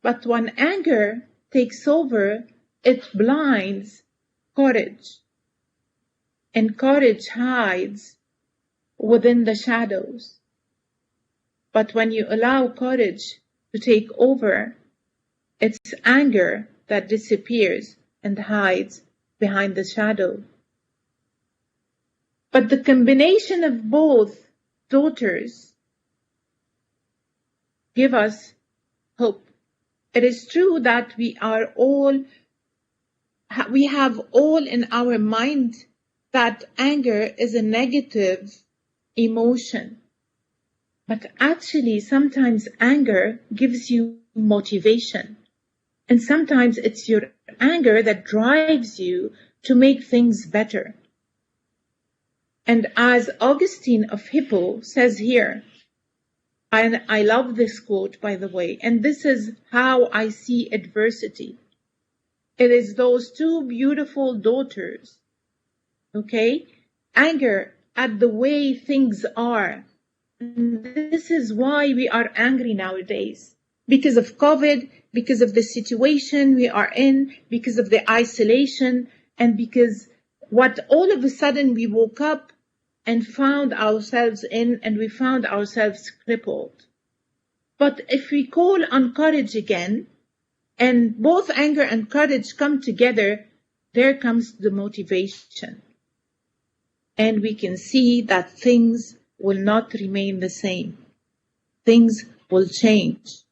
S4: But when anger takes over, it blinds courage. And courage hides within the shadows. But when you allow courage to take over, it's anger that disappears and hides behind the shadow. But the combination of both daughters give us hope. It is true that we have all in our mind that anger is a negative emotion. But actually, sometimes anger gives you motivation. And sometimes it's your anger that drives you to make things better. And as Augustine of Hippo says here, and I love this quote, by the way, and this is how I see adversity. It is those two beautiful daughters, okay? Anger at the way things are. And this is why we are angry nowadays. Because of COVID, because of the situation we are in, because of the isolation, and because what all of a sudden we woke up and found ourselves in, and we found ourselves crippled. But if we call on courage again, and both anger and courage come together, there comes the motivation. And we can see that things will not remain the same. Things will change.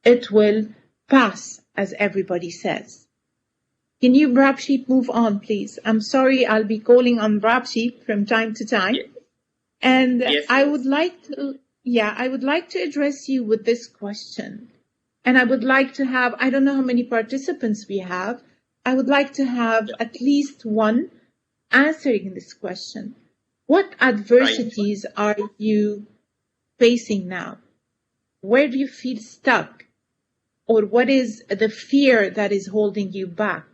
S4: It will pass, as everybody says. Can you, Brabsheep, move on, please? I'm sorry, I'll be calling on Brabsheep from time to time. Yes. And yes, I would like to address you with this question. And I would like to have, I don't know how many participants we have. I would like to have at least one answering this question. What adversities are you facing now? Where do you feel stuck? Or what is the fear that is holding you back?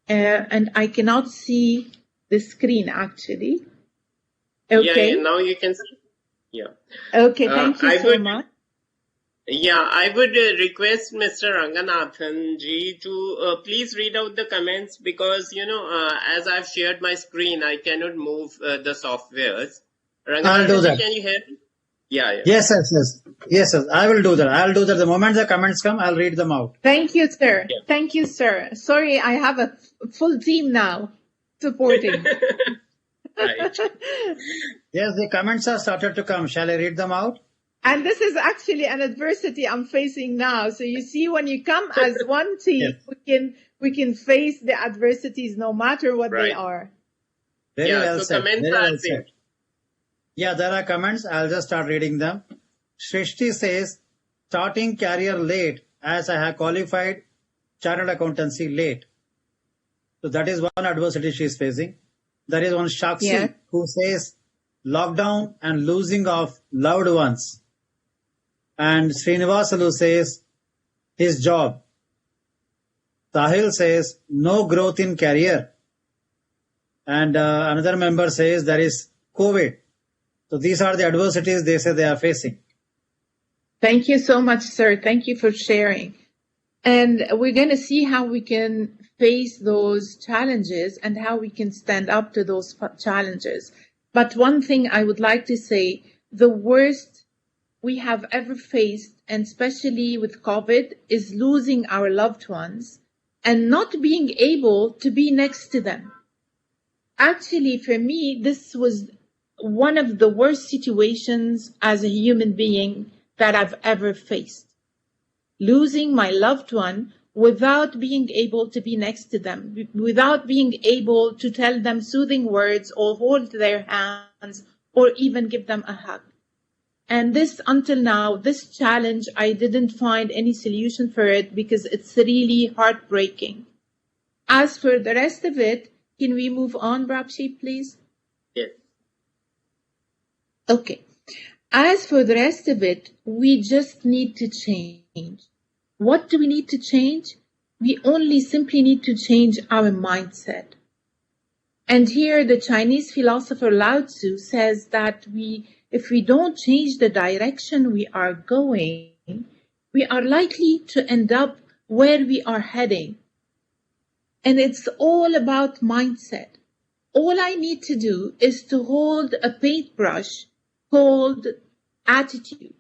S4: And I cannot see the screen, actually. Okay.
S1: Yeah, now you can see. Yeah.
S4: Okay, thank you so much.
S1: Yeah, I would request Mr. Ranganathan ji to please read out the comments, because, as I've shared my screen, I cannot move the softwares.
S3: I'll do that.
S1: Can you hear me? Yeah.
S3: Yes. I will do that. I'll do that. The moment the comments come, I'll read them out.
S4: Thank you, sir. Yeah. Thank you, sir. Sorry, I have a full team now supporting.
S1: Right.
S3: Yes, the comments are started to come. Shall I read them out?
S4: And this is actually an adversity I'm facing now. So you see, when you come as one team, yes, we can face the adversities no matter what they are.
S3: Very well
S1: so
S3: said.
S1: Comments
S3: Very
S1: are
S3: well said. Yeah, there are comments. I'll just start reading them. Shrishti says, starting career late as I have qualified chartered accountancy late. So that is one adversity she is facing. There is one Shakshi who says lockdown and losing of loved ones. And Srinivasalu says his job. Sahil says no growth in career. And another member says there is COVID. So these are the adversities they say they are facing.
S4: Thank you so much, sir. Thank you for sharing. And we're going to see how we can face those challenges and how we can stand up to those challenges. But one thing I would like to say, the worst we have ever faced, and especially with COVID, is losing our loved ones and not being able to be next to them. Actually, for me, this was one of the worst situations as a human being that I've ever faced. Losing my loved one without being able to be next to them, without being able to tell them soothing words or hold their hands or even give them a hug. And this, until now, this challenge, I didn't find any solution for it because it's really heartbreaking. As for the rest of it, can we move on, Brapshi, please?
S1: Yes.
S4: Okay. As for the rest of it, we just need to change. What do we need to change? We only simply need to change our mindset. And here the Chinese philosopher Lao Tzu says that if we don't change the direction we are going, we are likely to end up where we are heading. And it's all about mindset. All I need to do is to hold a paintbrush called attitude.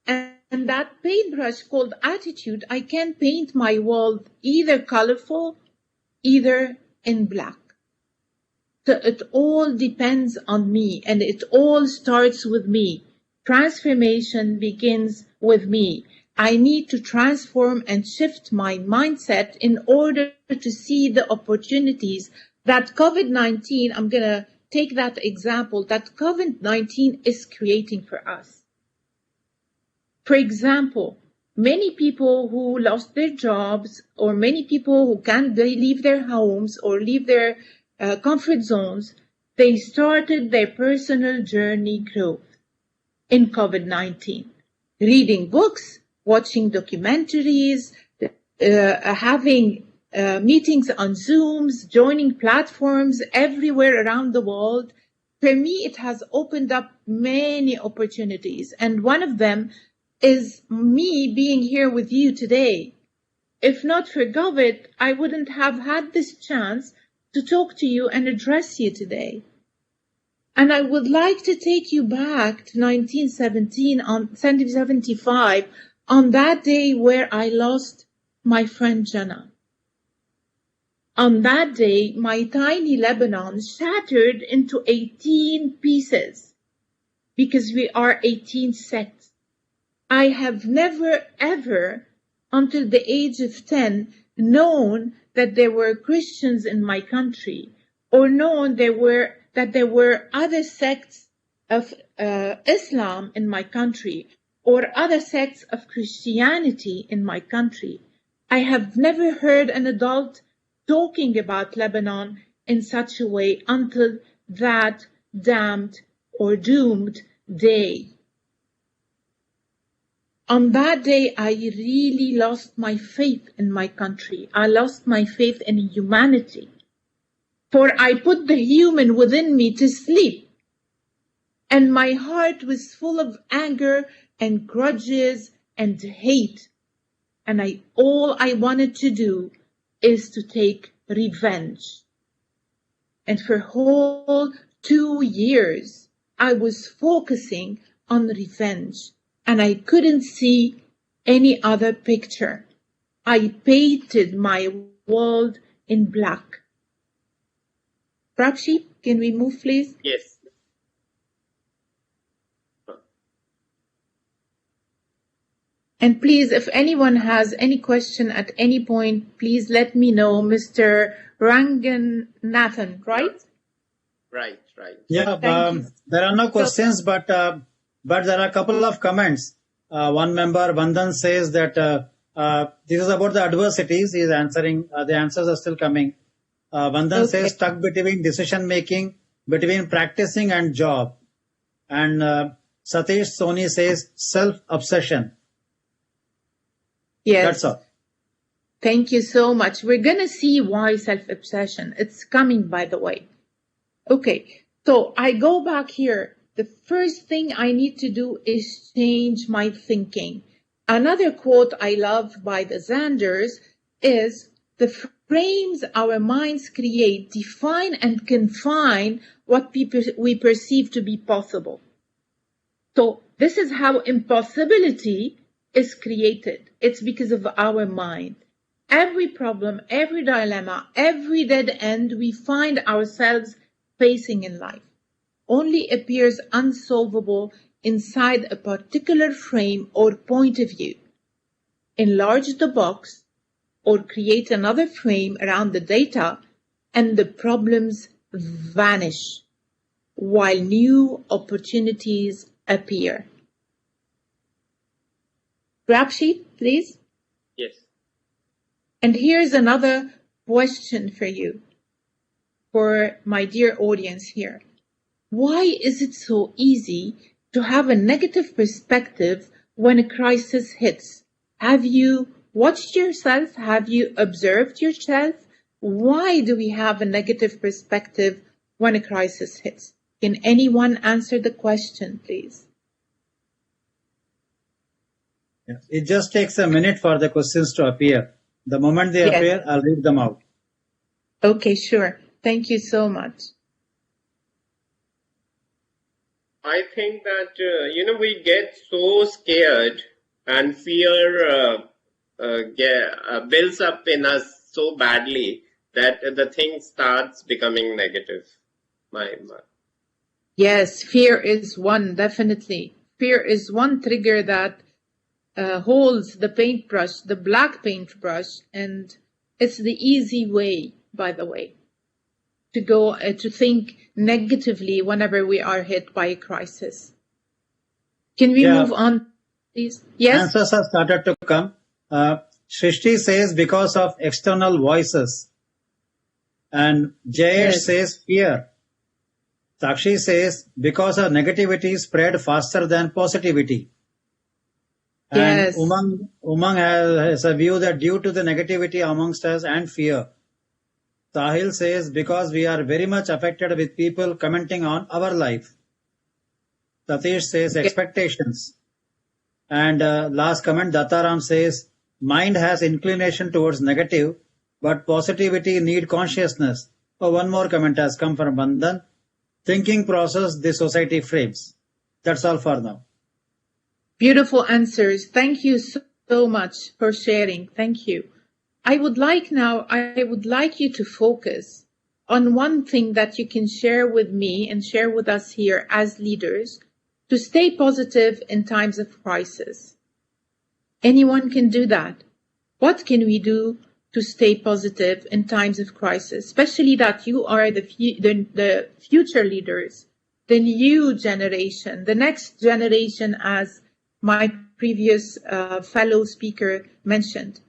S4: And that paintbrush called attitude, I can paint my world either colorful, either in black. So it all depends on me, and it all starts with me. Transformation begins with me. I need to transform and shift my mindset in order to see the opportunities that COVID-19, I'm going to take that example, that COVID-19 is creating for us. For example, many people who lost their jobs, or many people who can't leave their homes or leave their comfort zones, they started their personal journey growth in COVID-19. Reading books, watching documentaries, having meetings on Zooms, joining platforms everywhere around the world. For me, it has opened up many opportunities, and one of them is me being here with you today. If not for COVID, I wouldn't have had this chance to talk to you and address you today. And I would like to take you back to 1975, on that day where I lost my friend Jannah. On that day, my tiny Lebanon shattered into 18 pieces because we are 18 sects. I have never ever, until the age of 10, known that there were Christians in my country, or known that there were other sects of Islam in my country, or other sects of Christianity in my country. I have never heard an adult talking about Lebanon in such a way until that damned or doomed day. On that day, I really lost my faith in my country. I lost my faith in humanity. For I put the human within me to sleep. And my heart was full of anger and grudges and hate. And all I wanted to do is to take revenge. And for whole 2 years, I was focusing on revenge. And I couldn't see any other picture. I painted my world in black. Prapshi, can we move, please?
S1: Yes.
S4: And please, if anyone has any question at any point, please let me know. Mr. Ranganathan, right?
S1: Right.
S3: Yeah, there are no questions, but there are a couple of comments. One member, Vandan, says that this is about the adversities. He is answering. The answers are still coming. Vandan says stuck between decision making, between practicing and job. And Satish Soni says self-obsession.
S4: Yes.
S3: That's all.
S4: Thank you so much. We're going to see why self-obsession. It's coming, by the way. Okay, so I go back here. The first thing I need to do is change my thinking. Another quote I love by the Zanders is, the frames our minds create define and confine what we perceive to be possible. So this is how impossibility is created. It's because of our mind. Every problem, every dilemma, every dead end we find ourselves facing in life only appears unsolvable inside a particular frame or point of view. Enlarge the box or create another frame around the data and the problems vanish while new opportunities appear. Grab sheet, please.
S1: Yes.
S4: And here's another question for you, for my dear audience here. Why is it so easy to have a negative perspective when a crisis hits? Have you watched yourself? Have you observed yourself? Why do we have a negative perspective when a crisis hits? Can anyone answer the question, please?
S3: Yes. It just takes a minute for the questions to appear. The moment they appear, I'll read them out.
S4: Okay, sure. Thank you so much.
S1: I think that, we get so scared and fear builds up in us so badly that the thing starts becoming negative.
S4: Yes, fear is one, definitely. Fear is one trigger that holds the paintbrush, the black paintbrush, and it's the easy way, by the way, to go to think negatively whenever we are hit by a crisis. Can we move on, please? Yes?
S3: Answers have started to come. Shrishti says because of external voices. And Jayesh says fear. Sakshi says because of negativity spread faster than positivity. And Umang has a view that due to the negativity amongst us and fear. Sahil says because we are very much affected with people commenting on our life. Satish says expectations. And last comment, Dattaram says mind has inclination towards negative, but positivity need consciousness. Oh, one more comment has come from Bandhan. Thinking process the society frames. That's all for now.
S4: Beautiful answers. Thank you so much for sharing. Thank you. I would like you to focus on one thing that you can share with me and share with us here as leaders to stay positive in times of crisis. Anyone can do that. What can we do to stay positive in times of crisis, especially that you are the future leaders, the new generation, the next generation, as my previous fellow speaker mentioned.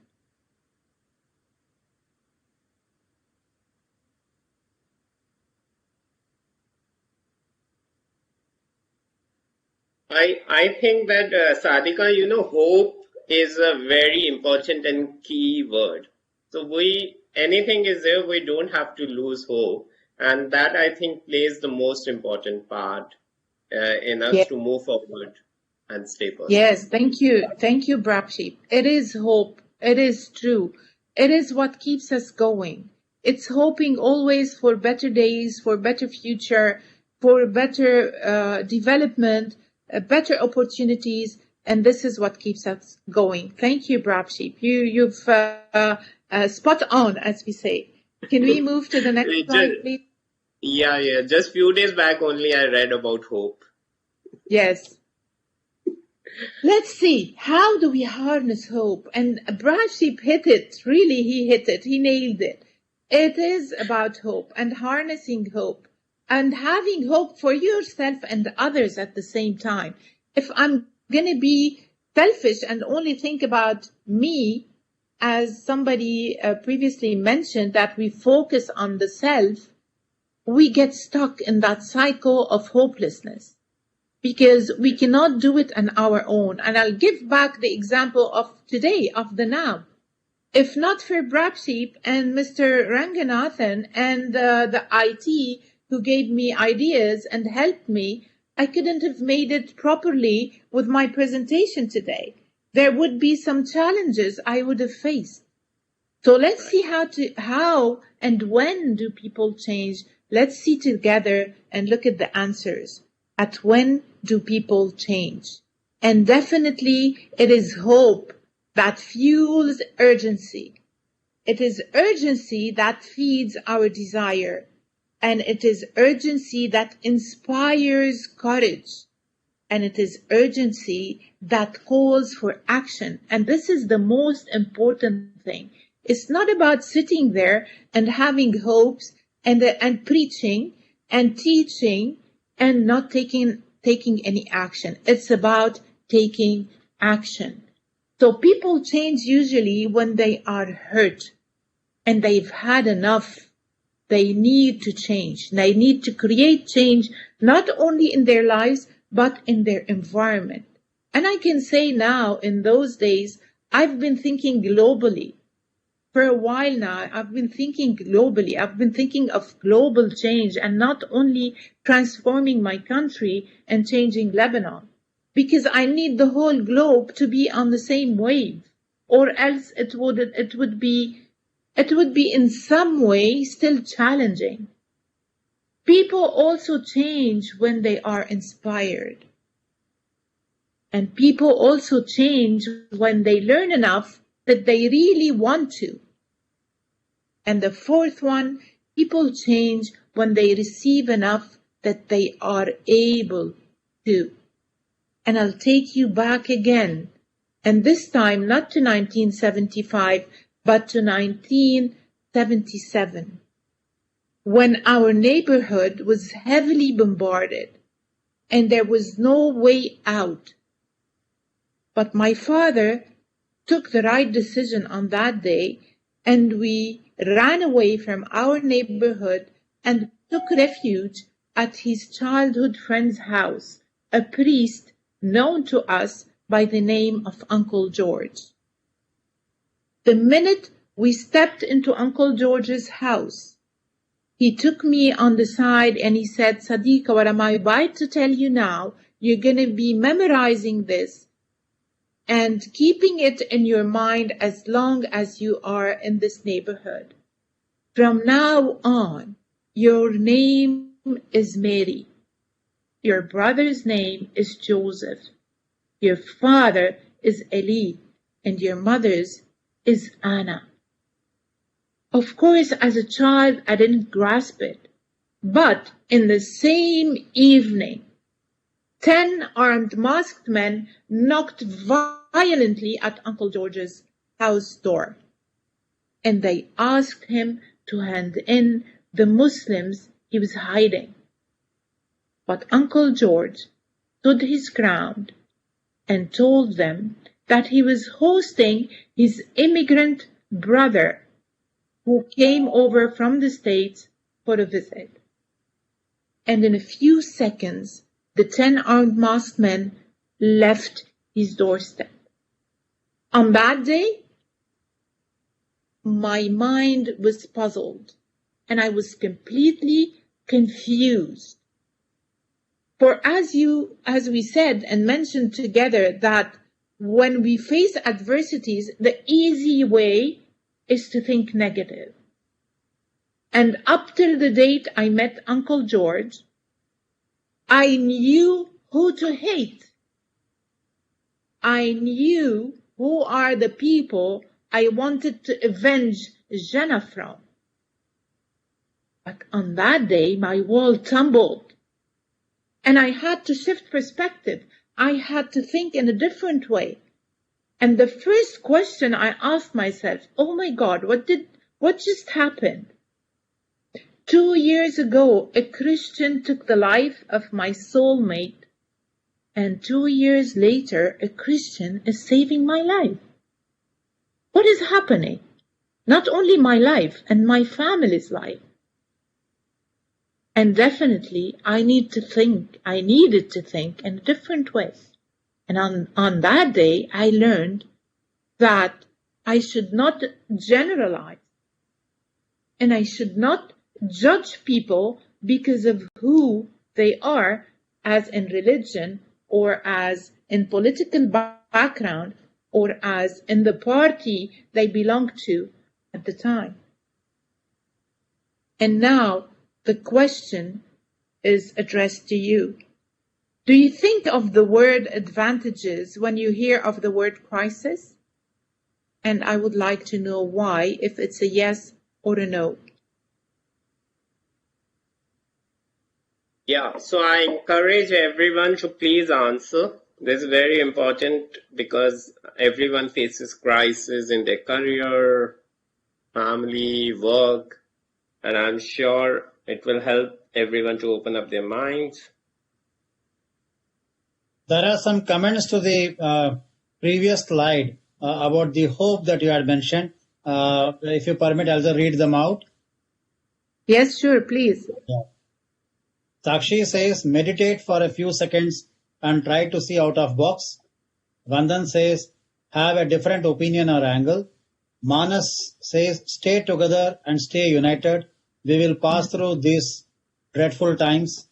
S1: I think that, Sadhika, hope is a very important and key word. So anything is there, we don't have to lose hope. And that, I think, plays the most important part in us to move forward and stay positive.
S4: Yes, thank you. Thank you, Brapshi. It is hope. It is true. It is what keeps us going. It's hoping always for better days, for better future, for better development, better opportunities, and this is what keeps us going. Thank you, Brapshi. You've spot on, as we say. Can we move to the next slide, please?
S1: Yeah. Just few days back only I read about hope.
S4: Yes. Let's see. How do we harness hope? And Brapshi hit it. Really, he hit it. He nailed it. It is about hope and harnessing hope and having hope for yourself and others at the same time. If I'm going to be selfish and only think about me, as somebody previously mentioned, that we focus on the self, we get stuck in that cycle of hopelessness because we cannot do it on our own. And I'll give back the example of today, of the now. If not for Brapsheep and Mr. Ranganathan and the IT who gave me ideas and helped me, I couldn't have made it properly with my presentation today. There would be some challenges I would have faced. So let's see how and when do people change. Let's see together and look at the answers. At when do people change? And definitely it is hope that fuels urgency. It is urgency that feeds our desire. And it is urgency that inspires courage. And it is urgency that calls for action. And this is the most important thing. It's not about sitting there and having hopes and preaching and teaching and not taking any action. It's about taking action. So people change usually when they are hurt and they've had enough. They need to change. They need to create change, not only in their lives, but in their environment. And I can say now, in those days, I've been thinking globally. For a while now, I've been thinking globally. I've been thinking of global change and not only transforming my country and changing Lebanon. Because I need the whole globe to be on the same wave, or else it would be in some way still challenging. People also change when they are inspired. And people also change when they learn enough that they really want to. And the fourth one, people change when they receive enough that they are able to. And I'll take you back again, and this time not to 1975, but to 1977, when our neighborhood was heavily bombarded and there was no way out. But my father took the right decision on that day, and we ran away from our neighborhood and took refuge at his childhood friend's house, a priest known to us by the name of Uncle George. The minute we stepped into Uncle George's house, he took me on the side and he said, Sadiqa, what am I about to tell you now? You're going to be memorizing this and keeping it in your mind as long as you are in this neighborhood. From now on, your name is Mary. Your brother's name is Joseph. Your father is Eli, and your mother's is Anna. Of course, as a child, I didn't grasp it. But in the same evening, 10 armed masked men knocked violently at Uncle George's house door. And they asked him to hand in the Muslims he was hiding. But Uncle George stood his ground and told them that he was hosting his immigrant brother who came over from the States for a visit. And in a few seconds, the 10 armed masked men left his doorstep. On that day, my mind was puzzled and I was completely confused. For as we said and mentioned together, that when we face adversities, the easy way is to think negative. And up till the date I met Uncle George, I knew who to hate. I knew who are the people I wanted to avenge Jannah from. But on that day, my world tumbled. And I had to shift perspective. I had to think in a different way. And the first question I asked myself, oh my God, what just happened? 2 years ago, a Christian took the life of my soulmate. And 2 years later, a Christian is saving my life. What is happening? Not only my life and my family's life. And definitely, I needed to think in a different way. And on that day, I learned that I should not generalize. And I should not judge people because of who they are, as in religion or as in political background or as in the party they belong to at the time. And now the question is addressed to you. Do you think of the word advantages when you hear of the word crisis? And I would like to know why, if it's a yes or a no.
S1: Yeah, so I encourage everyone to please answer. This is very important because everyone faces crisis in their career, family, work, and I'm sure it will help everyone to open up their minds.
S3: There are some comments to the previous slide about the hope that you had mentioned. If you permit, I'll just read them out.
S4: Yes, sure, please.
S3: Yeah. Sakshi says, meditate for a few seconds and try to see out of box. Vandan says, have a different opinion or angle. Manas says, stay together and stay united. We will pass through these dreadful times.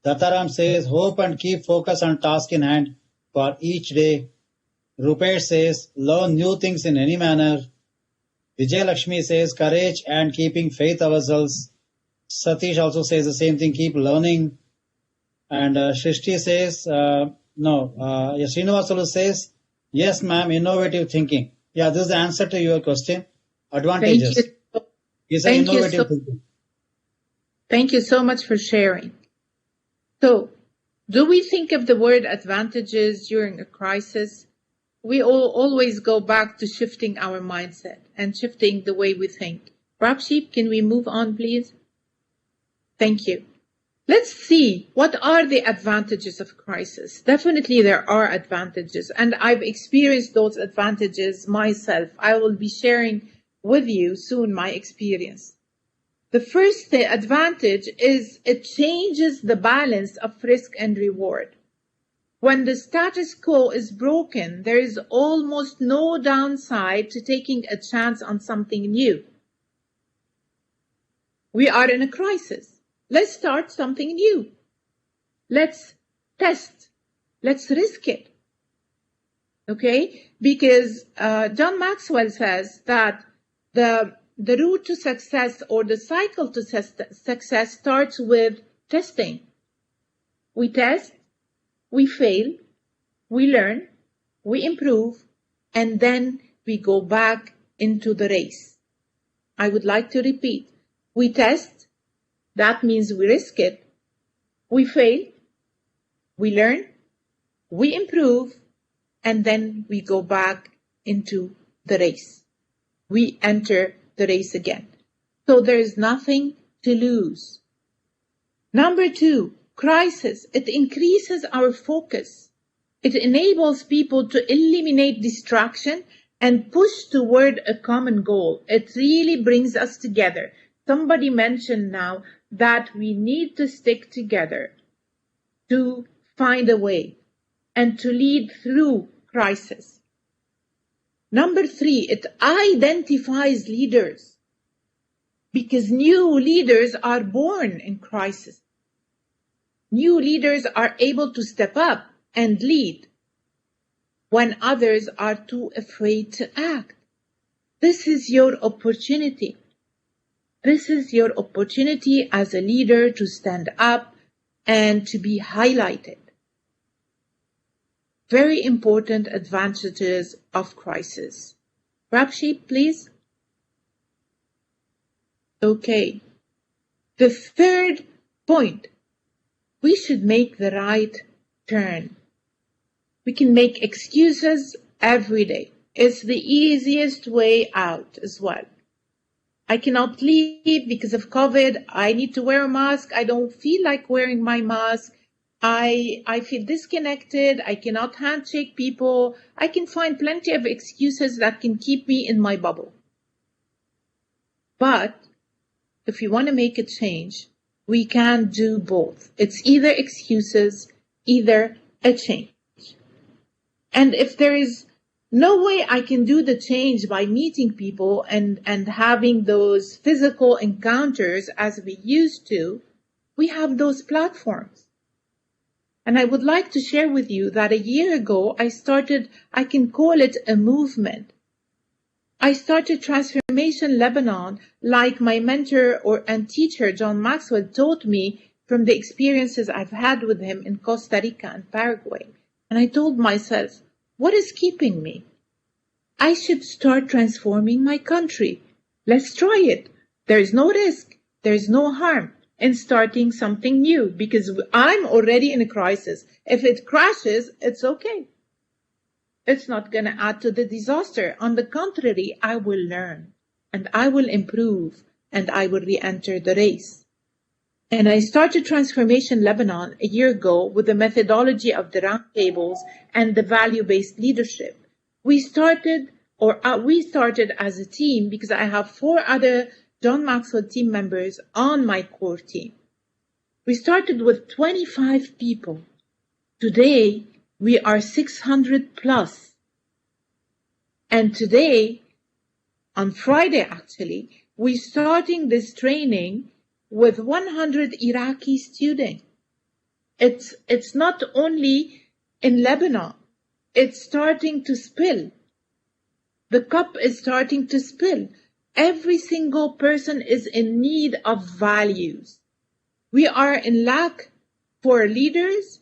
S3: Dataram says, hope and keep focus on task in hand for each day. Rupesh says, learn new things in any manner. Vijay Lakshmi says, courage and keeping faith ourselves. Satish also says the same thing, keep learning. And Shrishti says, Srinivasulu says, yes, ma'am, innovative thinking. Yeah, this is the answer to your question. Advantages. Innovative thinking.
S4: Thank you so much for sharing. So, do we think of the word advantages during a crisis? We always go back to shifting our mindset and shifting the way we think. Rapship, can we move on, please? Thank you. Let's see, what are the advantages of crisis? Definitely there are advantages, and I've experienced those advantages myself. I will be sharing with you soon my experience. The first advantage is it changes the balance of risk and reward. When the status quo is broken, there is almost no downside to taking a chance on something new. We are in a crisis. Let's start something new. Let's test. Let's risk it. Okay? Because John Maxwell says that the route to success or the cycle to success starts with testing. We test, we fail, we learn, we improve, and then we go back into the race. I would like to repeat. We test, that means we risk it. We fail, we learn, we improve, and then we go back into the race. We enter the race again. So there is nothing to lose. Number 2, crisis. It increases our focus. It enables people to eliminate distraction and push toward a common goal. It really brings us together. Somebody mentioned now that we need to stick together to find a way and to lead through crisis. Number 3, it identifies leaders because new leaders are born in crisis. New leaders are able to step up and lead when others are too afraid to act. This is your opportunity. This is your opportunity as a leader to stand up and to be highlighted. Very important advantages of crisis. Rapship, please. Okay. The third point, we should make the right turn. We can make excuses every day. It's the easiest way out as well. I cannot leave because of COVID. I need to wear a mask. I don't feel like wearing my mask. I feel disconnected. I cannot handshake people. I can find plenty of excuses that can keep me in my bubble. But if we want to make a change, we can do both. It's either excuses, either a change. And if there is No way I can do the change by meeting people and having those physical encounters as we used to. We have those platforms. And I would like to share with you that a year ago, I can call it a movement. I started Transformation Lebanon like my mentor and teacher, John Maxwell, taught me from the experiences I've had with him in Costa Rica and Paraguay. And I told myself, what is keeping me? I should start transforming my country. Let's try it. There is no risk. There is no harm in starting something new because I'm already in a crisis. If it crashes, it's okay. It's not going to add to the disaster. On the contrary, I will learn and I will improve and I will re-enter the race. And I started Transformation Lebanon a year ago with the methodology of the roundtables and the value-based leadership. We started as a team because I have 4 other John Maxwell team members on my core team. We started with 25 people. Today, we are 600 plus. And today, on Friday actually, we're starting this training with 100 Iraqi students. It's not only in Lebanon, it's starting to spill. The cup is starting to spill. Every single person is in need of values. We are in lack for leaders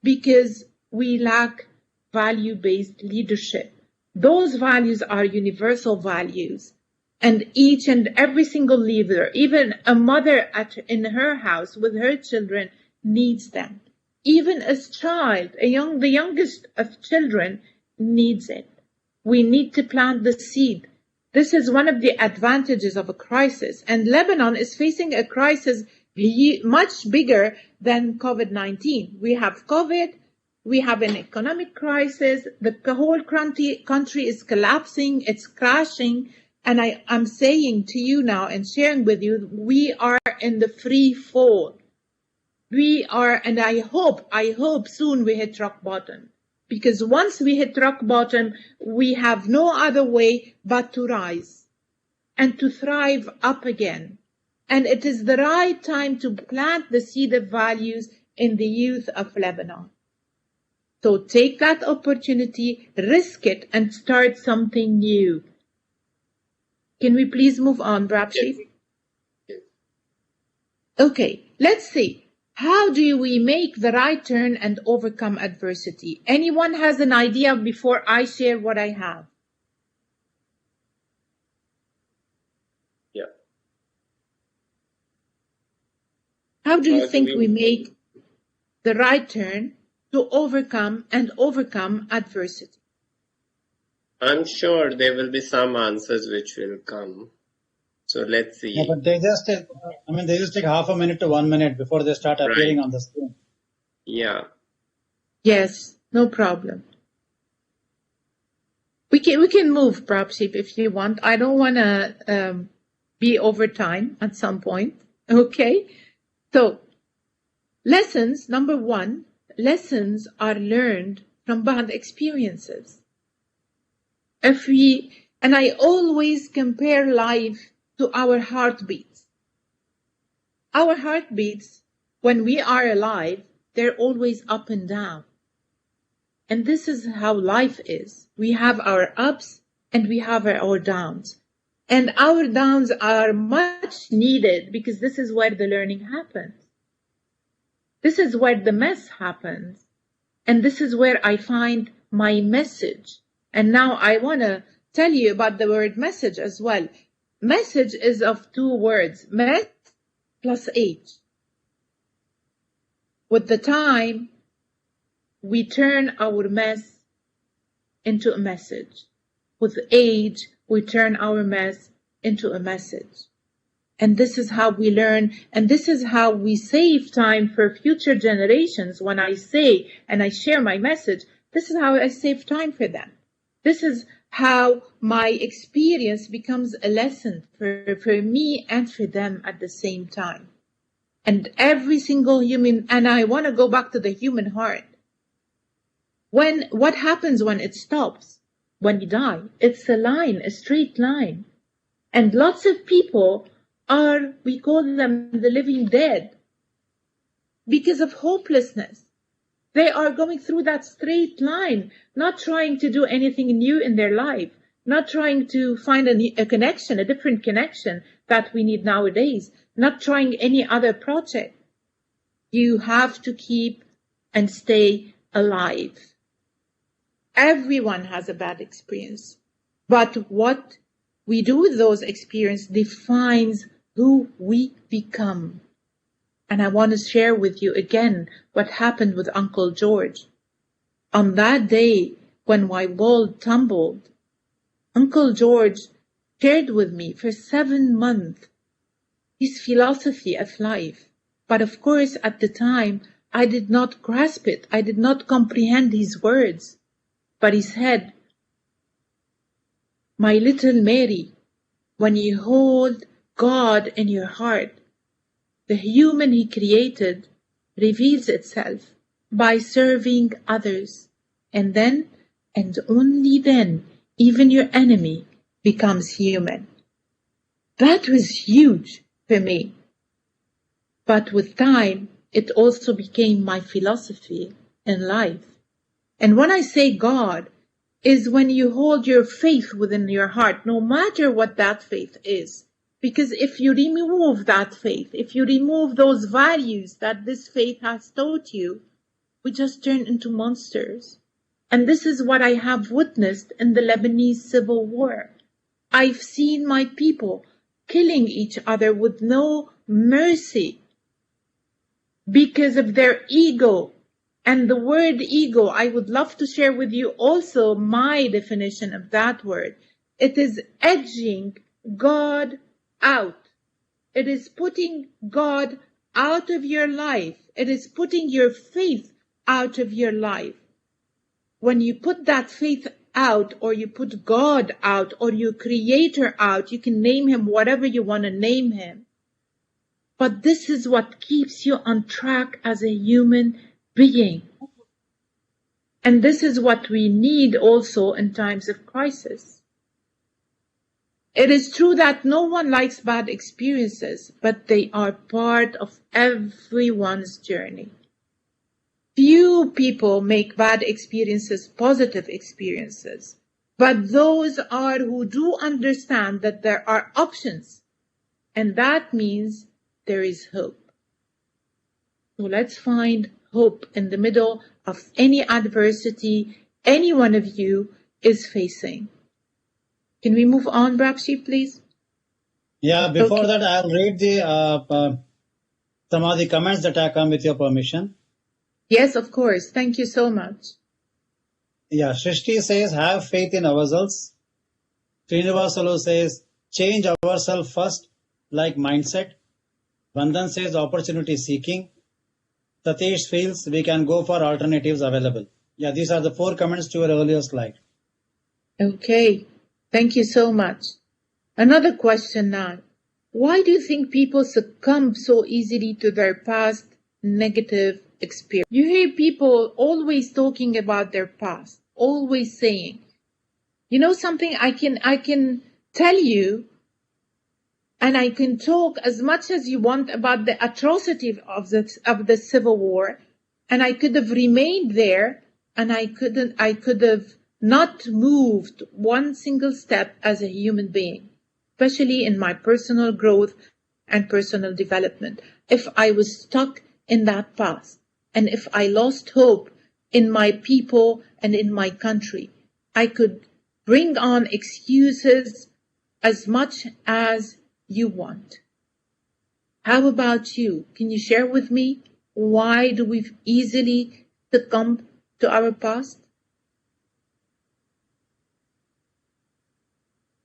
S4: because we lack value-based leadership. Those values are universal values. And each and every single leader, even a mother in her house with her children, needs them. Even a child, the youngest of children, needs it. We need to plant the seed. This is one of the advantages of a crisis. And Lebanon is facing a crisis much bigger than COVID-19. We have COVID. We have an economic crisis. The whole country is collapsing. It's crashing. And I'm saying to you now and sharing with you, we are in the free fall. We are, and I hope soon we hit rock bottom. Because once we hit rock bottom, we have no other way but to rise and to thrive up again. And it is the right time to plant the seed of values in the youth of Lebanon. So take that opportunity, risk it, and start something new. Can we please move on, Brabshi?
S1: Yes.
S4: Okay, let's see. How do we make the right turn and overcome adversity? Anyone has an idea before I share what I have?
S1: Yeah.
S4: How do you think we make the right turn to overcome adversity?
S1: I'm sure there will be some answers which will come. So let's see.
S3: Yeah, but they just take half a minute to 1 minute before they start appearing on the screen.
S1: Yeah.
S4: Yes, no problem. We can move, Prabship, if you want. I don't want to be over time at some point. Okay? So, lessons, number 1, lessons are learned from bad experiences. And I always compare life to our heartbeats. Our heartbeats, when we are alive, they're always up and down. And this is how life is. We have our ups and we have our downs. And our downs are much needed because this is where the learning happens. This is where the mess happens. And this is where I find my message. And now I want to tell you about the word message as well. Message is of 2 words, mess plus age. With the time, we turn our mess into a message. With age, we turn our mess into a message. And this is how we learn, and this is how we save time for future generations. When I say and I share my message, this is how I save time for them. This is how my experience becomes a lesson for me and for them at the same time. And every single human, and I want to go back to the human heart. What happens when it stops? when you die. It's a line, a straight line. And lots of people are, we call them the living dead, because of hopelessness. They are going through that straight line, not trying to do anything new in their life, not trying to find a connection, a different connection that we need nowadays, not trying any other project. You have to keep and stay alive. Everyone has a bad experience, but what we do with those experiences defines who we become. And I want to share with you again what happened with Uncle George. On that day when my world tumbled, Uncle George shared with me for 7 months his philosophy of life. But of course, at the time, I did not grasp it. I did not comprehend his words. But he said, "My little Mary, when you hold God in your heart, the human he created reveals itself by serving others. And then, and only then, even your enemy becomes human." That was huge for me. But with time, it also became my philosophy in life. And when I say God, is when you hold your faith within your heart, no matter what that faith is. Because if you remove that faith, if you remove those values that this faith has taught you, we just turn into monsters. And this is what I have witnessed in the Lebanese civil war. I've seen my people killing each other with no mercy because of their ego. And the word ego, I would love to share with you also my definition of that word. It is edging God out. It is putting God out of your life. It is putting your faith out of your life. When you put that faith out, or you put God out, or your creator out, you can name him whatever you want to name him. But this is what keeps you on track as a human being. And this is what we need also in times of crisis. It is true that no one likes bad experiences, but they are part of everyone's journey. Few people make bad experiences positive experiences, but those are who do understand that there are options, and that means there is hope. So let's find hope in the middle of any adversity any one of you is facing. Can we move on, Brapshi, please?
S3: Yeah, before
S4: Okay.
S3: that, I'll read the some of the comments that have come with your permission.
S4: Yes, of course. Thank you so much.
S3: Yeah, Shrishti says, have faith in ourselves. Srinivasalu says, change ourselves first, like mindset. Vandan says, opportunity seeking. Satish feels we can go for alternatives available. Yeah, these are the 4 comments to your earlier slide.
S4: Okay. Thank you so much. Another question now. Why do you think people succumb so easily to their past negative experience? You hear people always talking about their past, always saying, you know something, I can tell you, and I can talk as much as you want about the atrocity of the Civil War, and I could have remained there, and I could have not moved one single step as a human being, especially in my personal growth and personal development, if I was stuck in that past, and if I lost hope in my people and in my country. I could bring on excuses as much as you want. How about you? Can you share with me why do we easily succumb to our past?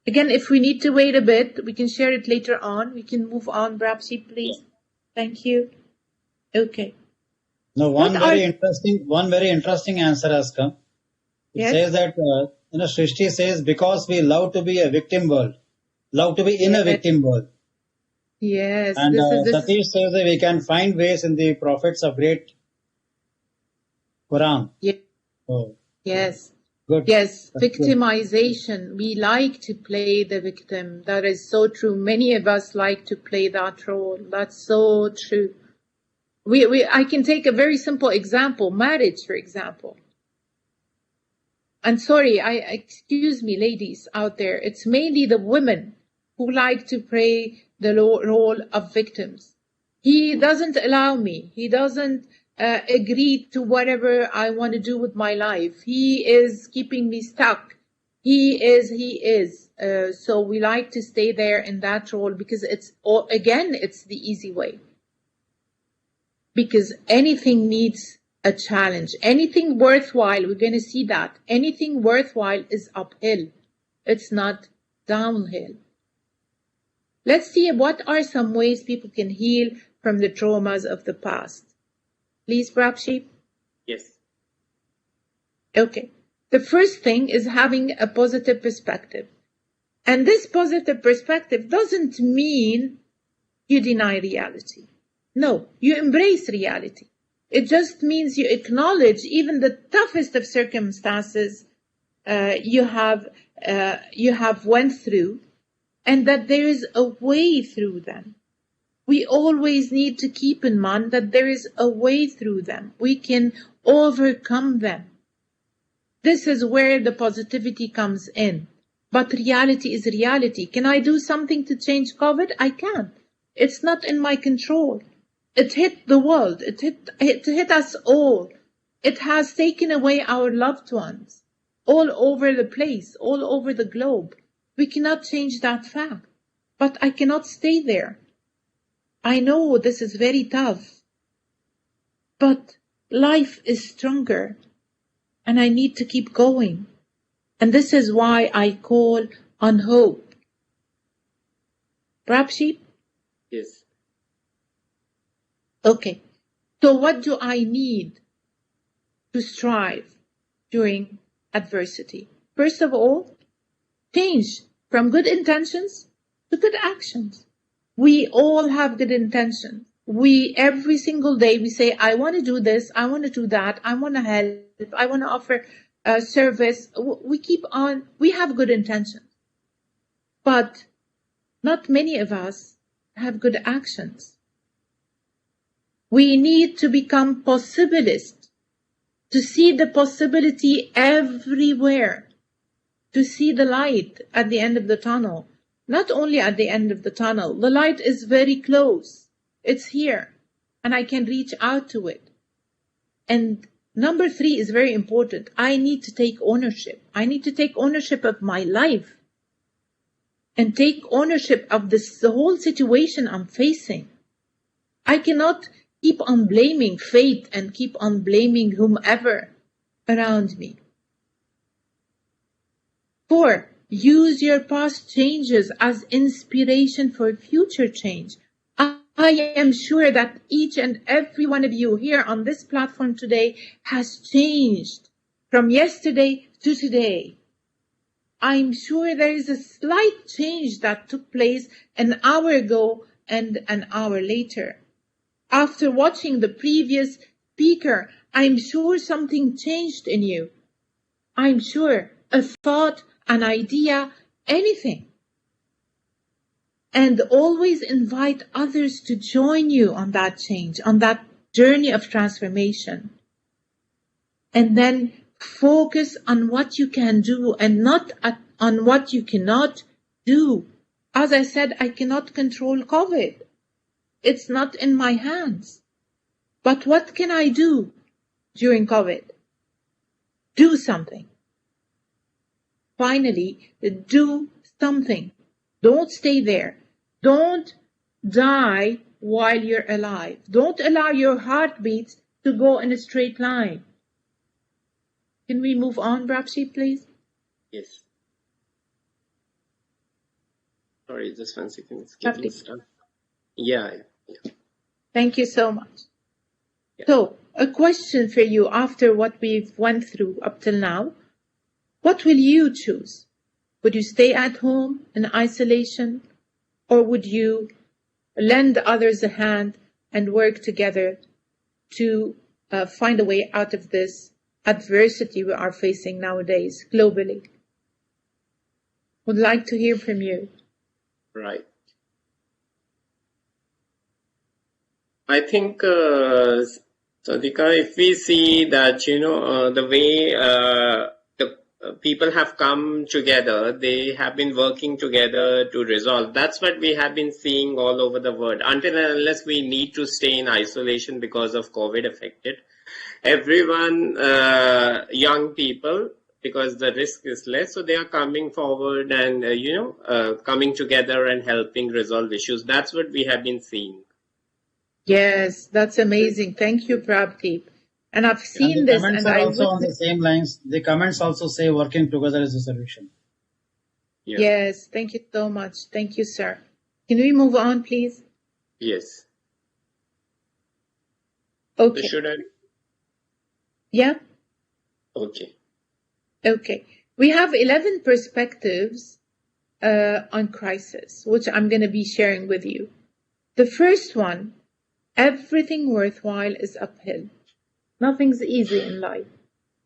S4: Again, if we need to wait a bit, we can share it later on. We can move on, Brapshi, please. Thank you. Okay.
S3: Now, one very interesting answer has come. It says that, Srishti says, because we love to be a victim world, love to be in a victim world.
S4: Yes.
S3: And Satish says that we can find ways in the prophets of great Quran.
S4: Yes.
S3: Oh.
S4: Yes.
S3: Good.
S4: Yes,
S3: That's good.
S4: victimization. We like to play the victim. That is so true. Many of us like to play that role. That's so true. I can take a very simple example, marriage, for example. And sorry, excuse me, ladies out there. It's mainly the women who like to play the role of victims. He doesn't allow me. He doesn't agree to whatever I want to do with my life. He is keeping me stuck. He is. So we like to stay there in that role because it's the easy way. Because anything needs a challenge. Anything worthwhile, we're going to see that. Anything worthwhile is uphill. It's not downhill. Let's see what are some ways people can heal from the traumas of the past. Please, Prabshi.
S1: Yes.
S4: Okay. The first thing is having a positive perspective. And this positive perspective doesn't mean you deny reality. No, you embrace reality. It just means you acknowledge even the toughest of circumstances you have went through, and that there is a way through them. We always need to keep in mind that there is a way through them. We can overcome them. This is where the positivity comes in. But reality is reality. Can I do something to change COVID? I can't. It's not in my control. It hit the world. It hit us all. It has taken away our loved ones all over the place, all over the globe. We cannot change that fact. But I cannot stay there. I know this is very tough. But life is stronger. And I need to keep going. And this is why I call on hope. Prabshi?
S1: Yes.
S4: Okay. So what do I need to strive during adversity? First of all, change from good intentions to good actions. We all have good intentions. Every single day we say, I want to do this, I want to do that, I want to help, I want to offer a service. We have good intentions. But not many of us have good actions. We need to become possibilists, to see the possibility everywhere, to see the light at the end of the tunnel. Not only at the end of the tunnel, the light is very close. It's here, and I can reach out to it. And number 3 is very important. I need to take ownership. I need to take ownership of my life and take ownership of the whole situation I'm facing. I cannot keep on blaming fate and keep on blaming whomever around me. 4, use your past changes as inspiration for future change. I am sure that each and every one of you here on this platform today has changed from yesterday to today. I'm sure there is a slight change that took place an hour ago and an hour later. After watching the previous speaker, I'm sure something changed in you. I'm sure a thought, an idea, anything. And always invite others to join you on that change, on that journey of transformation. And then focus on what you can do and not on what you cannot do. As I said, I cannot control COVID. It's not in my hands. But what can I do during COVID? Do something. Finally, do something. Don't stay there. Don't die while you're alive. Don't allow your heartbeats to go in a straight line. Can we move on, Brapshi, please?
S1: Yes. Sorry, just 1 second. It's getting stuck. Yeah.
S4: Thank you so much.
S1: Yeah.
S4: So, a question for you after what we've went through up till now. What will you choose? Would you stay at home in isolation? Or would you lend others a hand and work together to find a way out of this adversity we are facing nowadays globally. Would like to hear from you.
S1: Right. I think, Sadika, if we see that, the way the people have come together, they have been working together to resolve. That's what we have been seeing all over the world. Until and unless we need to stay in isolation because of COVID affected, everyone, young people, because the risk is less, so they are coming forward and, coming together and helping resolve issues. That's what we have been seeing.
S4: Yes, that's amazing. Thank you, Prabdeep. And I've seen
S3: And the
S4: this,
S3: comments
S4: and
S3: are
S4: I
S3: also on the
S4: witnessed.
S3: same lines. The comments also say working together is a solution.
S1: Yeah.
S4: Yes, thank you so much. Thank you, sir. Can we move on, please?
S1: Yes.
S4: Okay.
S1: So should I?
S4: Yeah.
S1: Okay.
S4: Okay. We have 11 perspectives on crisis, which I'm going to be sharing with you. The first one, everything worthwhile is uphill. Nothing's easy in life.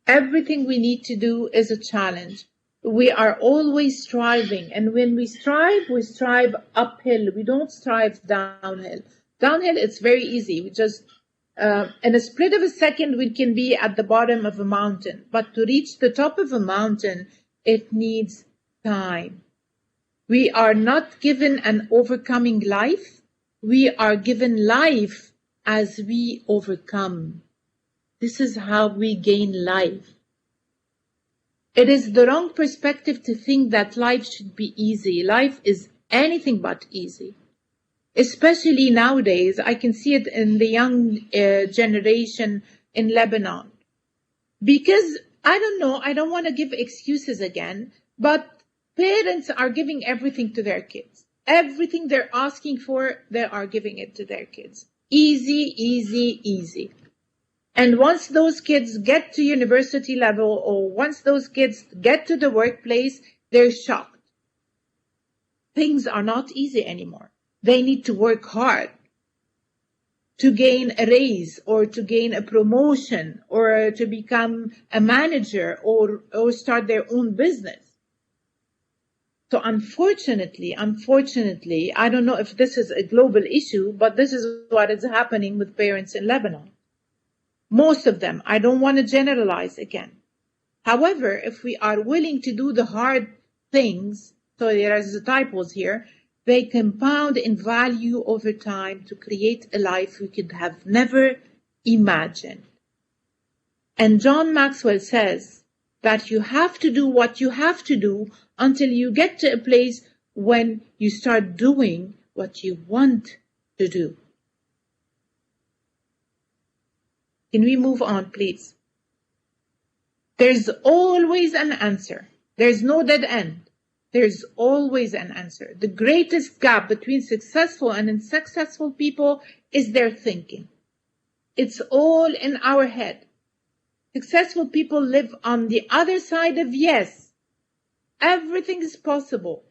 S4: Everything we need to do is a challenge. We are always striving, and when we strive uphill. We don't strive downhill. Downhill, it's very easy. We just, in a split of a second, we can be at the bottom of a mountain. But to reach the top of a mountain, it needs time. We are not given an overcoming life. We are given life as we overcome. This is how we gain life. It is the wrong perspective to think that life should be easy. Life is anything but easy. Especially nowadays, I can see it in the young generation in Lebanon. Because, I don't know, I don't want to give excuses again, but parents are giving everything to their kids. Everything they're asking for, they are giving it to their kids. Easy, easy, easy. And once those kids get to university level, or once those kids get to the workplace, they're shocked. Things are not easy anymore. They need to work hard to gain a raise, or to gain a promotion, or to become a manager, or start their own business. So unfortunately, I don't know if this is a global issue, but this is what is happening with parents in Lebanon. Most of them. I don't want to generalize again. However, if we are willing to do the hard things, so there are the typos here, they compound in value over time to create a life we could have never imagined. And John Maxwell says that you have to do what you have to do until you get to a place when you start doing what you want to do. Can we move on, please? There's always an answer. There's no dead end. There's always an answer. The greatest gap between successful and unsuccessful people is their thinking. It's all in our head. Successful people live on the other side of yes. Everything is possible.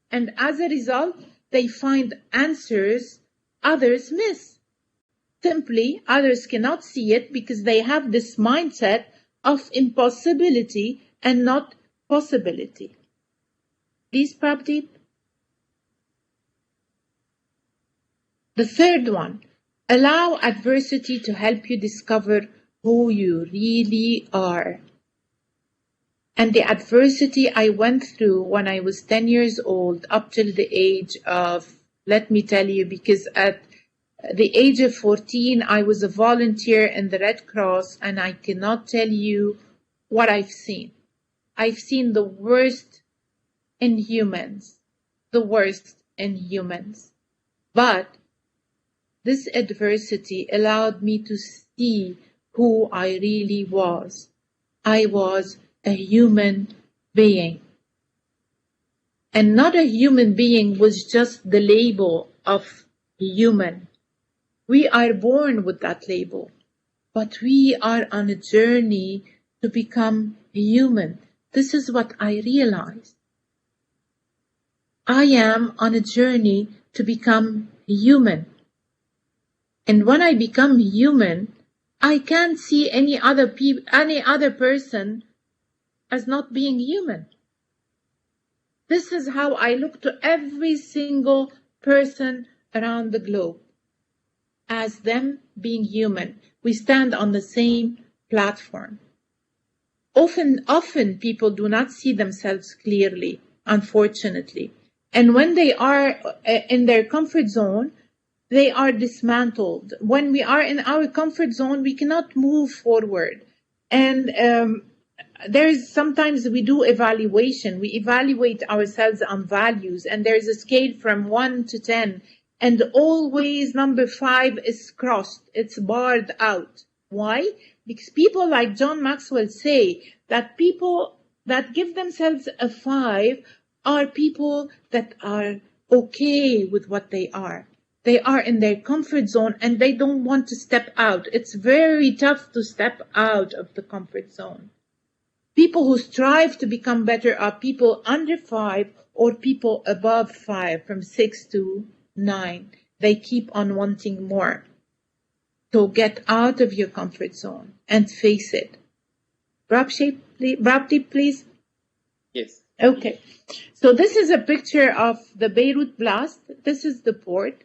S4: And as a result, they find answers others miss. Simply, others cannot see it because they have this mindset of impossibility and not possibility. Please, Prabdeep. The third one, allow adversity to help you discover who you really are. And the adversity I went through when I was 10 years old up till the age of, let me tell you, because at the age of 14, I was a volunteer in the Red Cross, and I cannot tell you what I've seen. I've seen the worst in humans, the worst in humans. But this adversity allowed me to see who I really was. I was a human being. And not a human being was just the label of human. We are born with that label, but we are on a journey to become human. This is what I realized. I am on a journey to become human. And when I become human, I can't see any other person as not being human. This is how I look to every single person around the globe, as them being human. We stand on the same platform. Often people do not see themselves clearly, unfortunately. And when they are in their comfort zone, they are dismantled. When we are in our comfort zone, we cannot move forward. And sometimes we do evaluation. We evaluate ourselves on values, and there's a scale from 1 to 10. And always number 5 is crossed. It's barred out. Why? Because people like John Maxwell say that people that give themselves a 5 are people that are okay with what they are. They are in their comfort zone and they don't want to step out. It's very tough to step out of the comfort zone. People who strive to become better are people under 5 or people above 5, from 6 to 9. They keep on wanting more. So get out of your comfort zone and face it. Rabdeep, please.
S1: Yes.
S4: Okay. So this is a picture of the Beirut Blast. This is the port.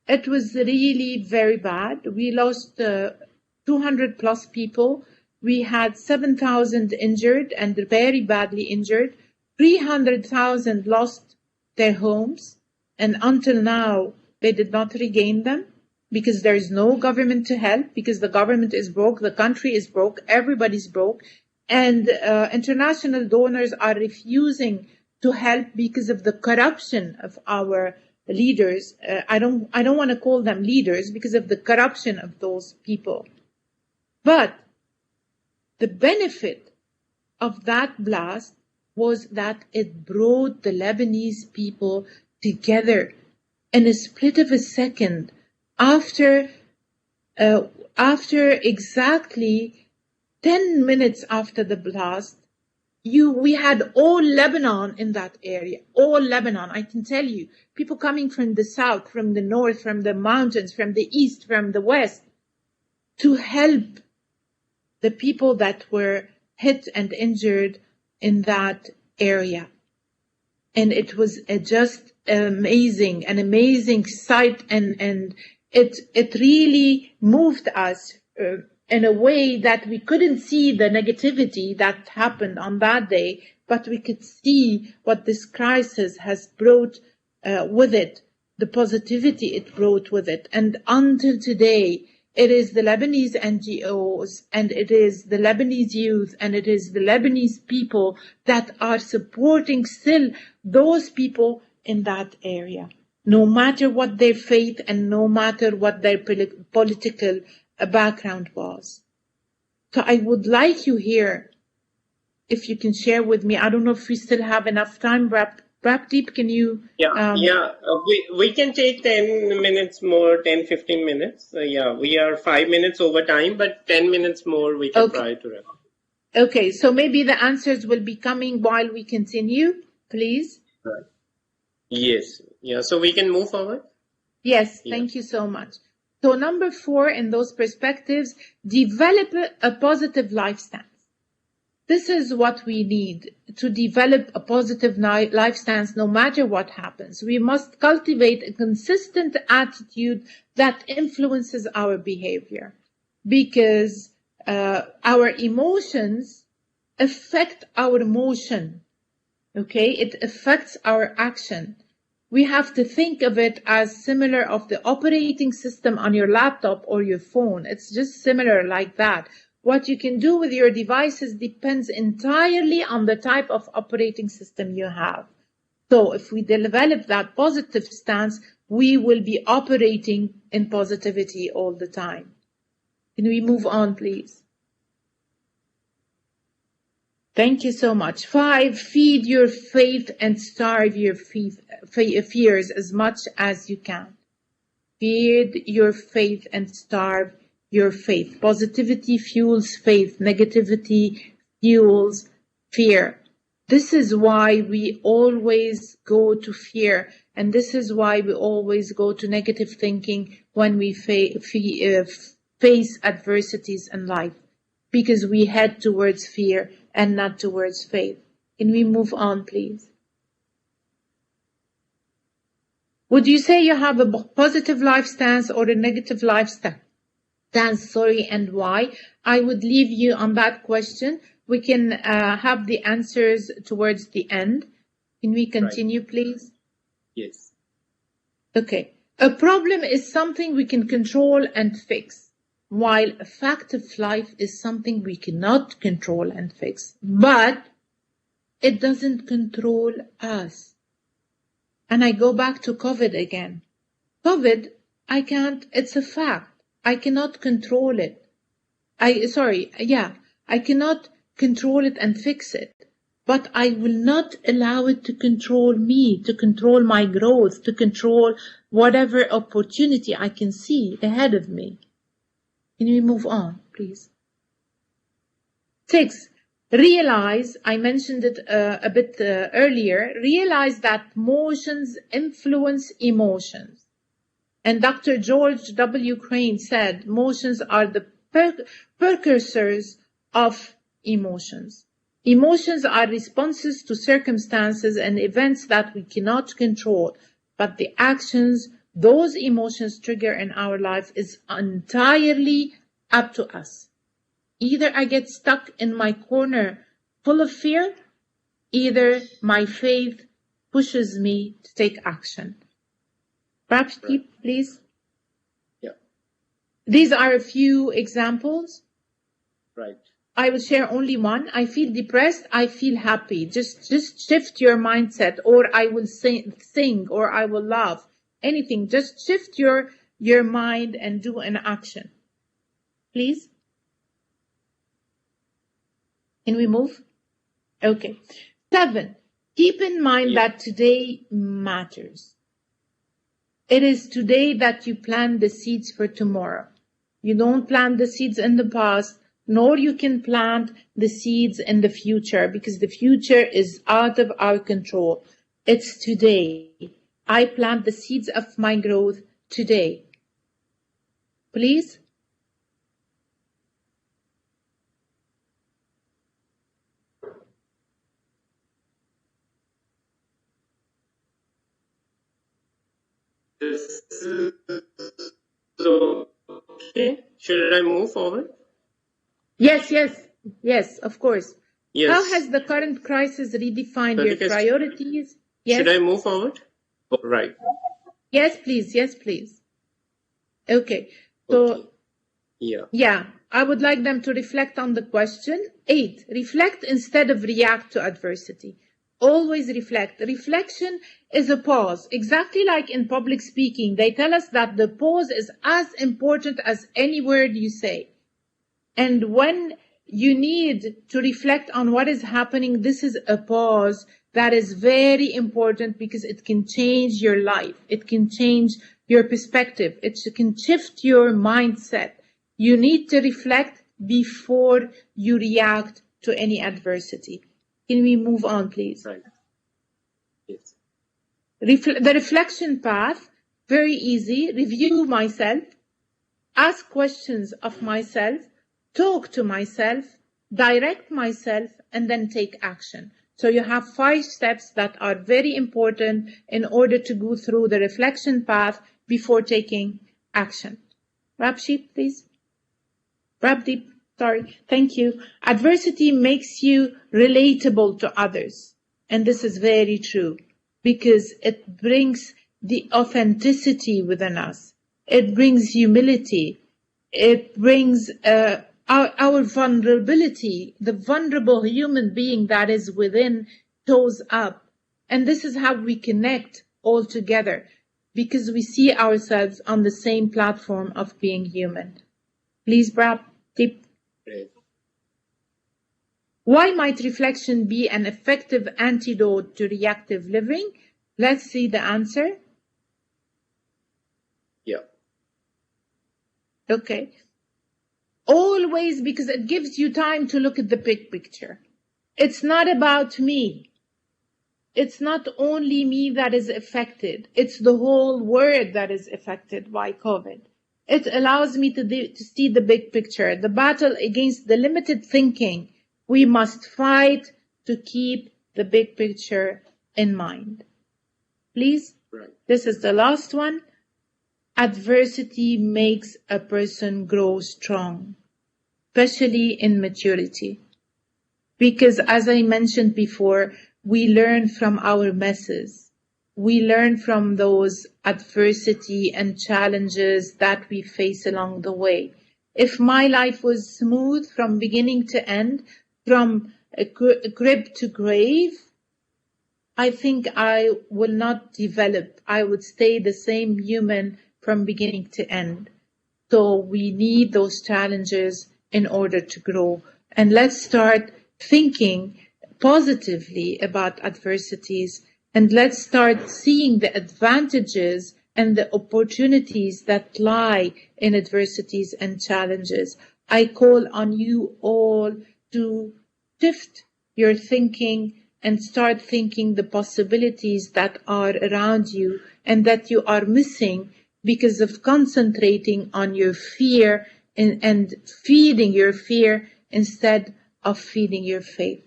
S4: It was really very bad. We lost 200 plus people. We had 7,000 injured and very badly injured. 300,000 lost their homes. And until now, they did not regain them because there is no government to help, because the government is broke, the country is broke, everybody's broke. And international donors are refusing to help because of the corruption of our leaders. I don't want to call them leaders because of the corruption of those people. But the benefit of that blast was that it brought the Lebanese people together in a split of a second. After exactly 10 minutes after the blast, we had all Lebanon in that area, all Lebanon. I can tell you, people coming from the south, from the north, from the mountains, from the east, from the west, to help the people that were hit and injured in that area. And it was just an amazing sight, and it really moved us in a way that we couldn't see the negativity that happened on that day, but we could see what this crisis has brought with it, the positivity it brought with it. And until today, it is the Lebanese NGOs, and it is the Lebanese youth, and it is the Lebanese people that are supporting still those people in that area, no matter what their faith and no matter what their political background was. So I would like you here, if you can share with me, I don't know if we still have enough time, Rabdeep, can you?
S1: We can take 10 minutes more, 10, 15 minutes. We are 5 minutes over time, but 10 minutes more we can try to wrap up.
S4: Okay, so maybe the answers will be coming while we continue, please.
S1: Right. Yes. Yeah, so we can move forward?
S4: Yes, thank you so much. So number 4 in those perspectives, develop a positive life stance. This is what we need to develop a positive life stance no matter what happens. We must cultivate a consistent attitude that influences our behavior, because our emotions affect our motion. Okay, it affects our action. We have to think of it as similar of the operating system on your laptop or your phone. It's just similar like that. What you can do with your devices depends entirely on the type of operating system you have. So if we develop that positive stance, we will be operating in positivity all the time. Can we move on, please? Thank you so much. 5, feed your faith and starve your fears as much as you can. Feed your faith and starve your faith. Positivity fuels faith. Negativity fuels fear. This is why we always go to fear, and this is why we always go to negative thinking when we face adversities in life, because we head towards fear and not towards faith. Can we move on, please? Would you say you have a positive life stance or a negative life stance? Sorry, and why? I would leave you on that question. We can have the answers towards the end. Can we continue, please?
S1: Yes.
S4: Okay. A problem is something we can control and fix, while a fact of life is something we cannot control and fix, but it doesn't control us. And I go back to COVID again. COVID, it's a fact. I cannot control it. I cannot control it and fix it, but I will not allow it to control me, to control my growth, to control whatever opportunity I can see ahead of me. Can we move on, please? 6. Realize, I mentioned it a bit earlier, realize that motions influence emotions. And Dr. George W. Crane said, motions are the precursors of emotions. Emotions are responses to circumstances and events that we cannot control, but the actions those emotions trigger in our life is entirely up to us. Either I get stuck in my corner full of fear, either my faith pushes me to take action. Perhaps, please.
S1: Yeah.
S4: These are a few examples.
S1: Right.
S4: I will share only one. I feel depressed. I feel happy. Just shift your mindset, or I will sing, or I will laugh. Anything. Just shift your mind and do an action. Please. Can we move? Okay. 7. Keep in mind that today matters. It is today that you plant the seeds for tomorrow. You don't plant the seeds in the past, nor you can plant the seeds in the future, because the future is out of our control. It's today. I plant the seeds of my growth today. Please.
S1: So, okay, should I move forward?
S4: Yes, of course.
S1: Yes.
S4: How has the current crisis redefined your priorities? Yes.
S1: Should I move forward? Oh, right.
S4: Yes, please. Okay. So, yeah, I would like them to reflect on the question. 8, reflect instead of react to adversity. Always reflect. Reflection is a pause. Exactly like in public speaking, they tell us that the pause is as important as any word you say. And when you need to reflect on what is happening, this is a pause that is very important, because it can change your life. It can change your perspective. It can shift your mindset. You need to reflect before you react to any adversity. Can we move on, please?
S1: Right. Yes.
S4: The reflection path, very easy. Review myself, ask questions of myself, talk to myself, direct myself, and then take action. So you have 5 steps that are very important in order to go through the reflection path before taking action. Rabdeep, please. Rabdeep. Sorry, thank you. Adversity makes you relatable to others. And this is very true, because it brings the authenticity within us. It brings humility. It brings our vulnerability. The vulnerable human being that is within shows up. And this is how we connect all together, because we see ourselves on the same platform of being human. Please, Rabdeep. Why might reflection be an effective antidote to reactive living? Let's see the answer.
S1: Yeah.
S4: Okay. Always, because it gives you time to look at the big picture. It's not about me. It's not only me that is affected. It's the whole world that is affected by COVID. It allows me to see the big picture. The battle against the limited thinking. We must fight to keep the big picture in mind. Please, this is the last one. Adversity makes a person grow strong, especially in maturity. Because as I mentioned before, we learn from our messes. We learn from those adversity and challenges that we face along the way. If my life was smooth from beginning to end, from crib to grave, I think I will not develop. I would stay the same human from beginning to end. So we need those challenges in order to grow. And let's start thinking positively about adversities, and let's start seeing the advantages and the opportunities that lie in adversities and challenges. I call on you all to shift your thinking and start thinking the possibilities that are around you and that you are missing because of concentrating on your fear and feeding your fear instead of feeding your faith.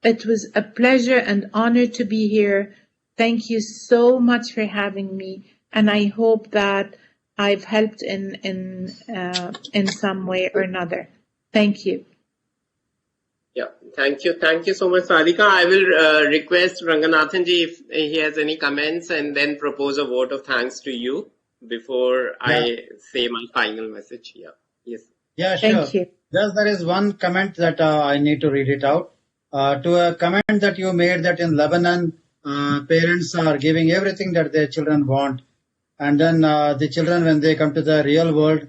S4: It was a pleasure and honor to be here. Thank you so much for having me, and I hope that I've helped in some way or another. Thank you.
S1: Yeah, thank you so much, Sadika. I will request Ranganathan ji if he has any comments, and then propose a vote of thanks to you before I say my final message. Yeah, yes.
S3: Yeah, sure.
S4: Thank you.
S3: Just there is one comment that I need to read it out. To a comment that you made that in Lebanon, parents are giving everything that their children want, and then the children, when they come to the real world,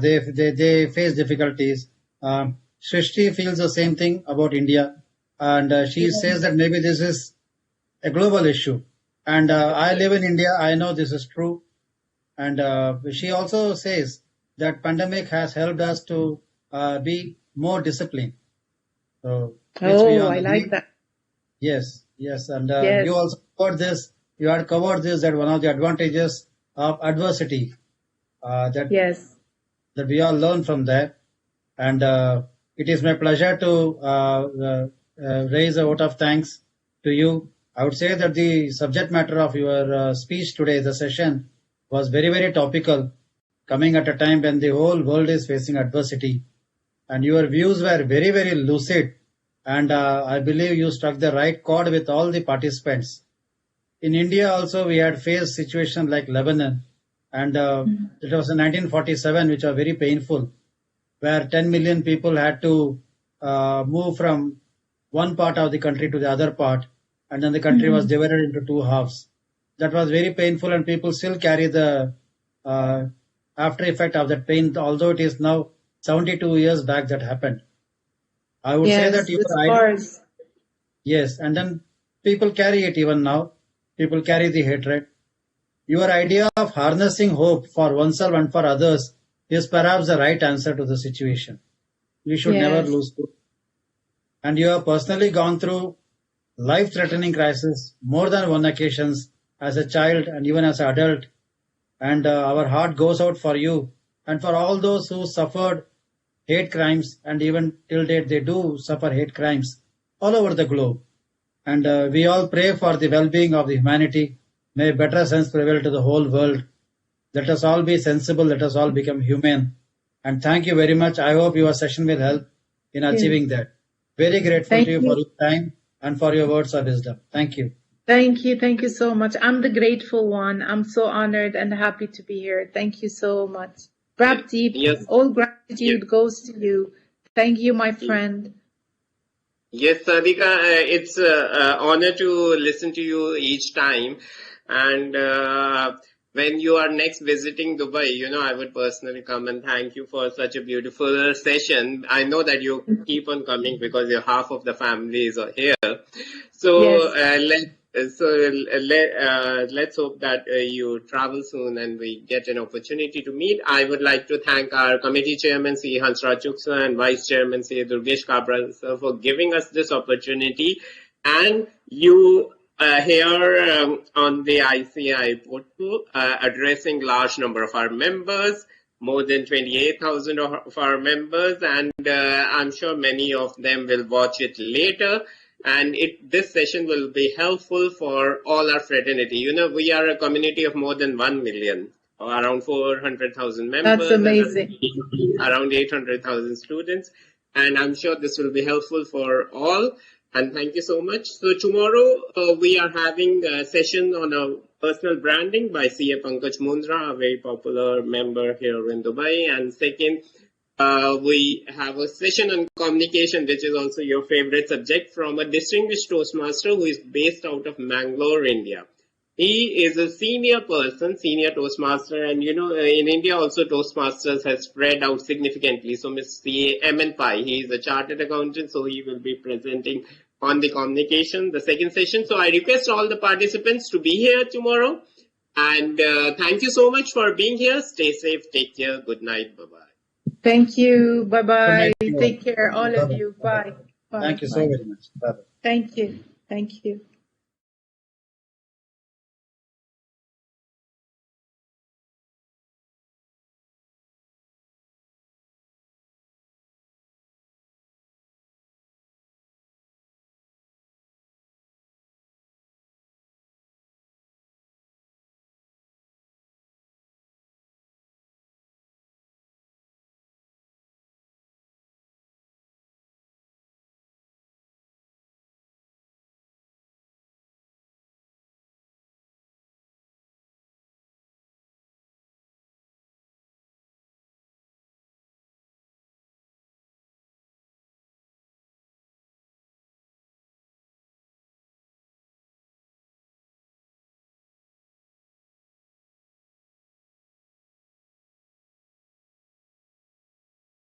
S3: they face difficulties. Shrishti feels the same thing about India, and she says that maybe this is a global issue. And I live in India, I know this is true. And she also says that pandemic has helped us to be more disciplined. So,
S4: I like that.
S3: Yes, and you also covered this. You had covered this, that one of the advantages of adversity that we all learn from that. And it is my pleasure to raise a vote of thanks to you. I would say that the subject matter of your speech today, the session, was very, very topical, coming at a time when the whole world is facing adversity. And your views were very, very lucid. And I believe you struck the right chord with all the participants. In India also, we had faced situations like Lebanon. And it was in 1947, which was very painful, where 10 million people had to move from one part of the country to the other part. And then the country was divided into two halves. That was very painful, and people still carry the after effect of that pain, although it is now 72 years back that happened. I would say that and then people carry it even now. People carry the hatred. Your idea of harnessing hope for oneself and for others is perhaps the right answer to the situation. We should never lose hope. And you have personally gone through life-threatening crisis more than one occasions as a child and even as an adult. And our heart goes out for you and for all those who suffered hate crimes, and even till date they do suffer hate crimes all over the globe. And we all pray for the well-being of the humanity. May better sense prevail to the whole world. Let us all be sensible. Let us all become humane. And thank you very much. I hope your session will help in achieving that. Very grateful to you for your time and for your words of wisdom. Thank you.
S4: Thank you. Thank you so much. I'm the grateful one. I'm so honored and happy to be here. Thank you so much. Prabdeep, all gratitude goes to you. Thank you, my friend.
S1: Yes, Sadika, it's an honor to listen to you each time. And when you are next visiting Dubai, I would personally come and thank you for such a beautiful session. I know that you keep on coming because half of the families are here. So let's hope that you travel soon and we get an opportunity to meet. I would like to thank our committee chairman, C. Hansraj Chuksa, and vice chairman, C. Durgesh Kabra, sir, for giving us this opportunity. And you here on the ICAI portal, addressing large number of our members. more than 28,000 of our members, and I'm sure many of them will watch it later. And this session will be helpful for all our fraternity. You know, we are a community of more than 1 million, or around 400,000 members.
S4: That's amazing.
S1: Around 800,000 students. And I'm sure this will be helpful for all. And thank you so much. So tomorrow we are having a session on personal branding by CA Pankaj Mundra, a very popular member here in Dubai. And second, we have a session on communication, which is also your favorite subject, from a distinguished Toastmaster who is based out of Mangalore, India. He is a senior senior Toastmaster, and you know, in India also Toastmasters has spread out significantly. So Mr. M.N. Pai, he is a chartered accountant, so he will be presenting on the communication, the second session. So I request all the participants to be here tomorrow. And thank you so much for being here. Stay safe, take care, good night, bye-bye.
S4: Thank you. Bye-bye. Take care, all of you. Bye. Bye.
S3: Thank you so very much. Bye-bye.
S4: Thank you. Thank you.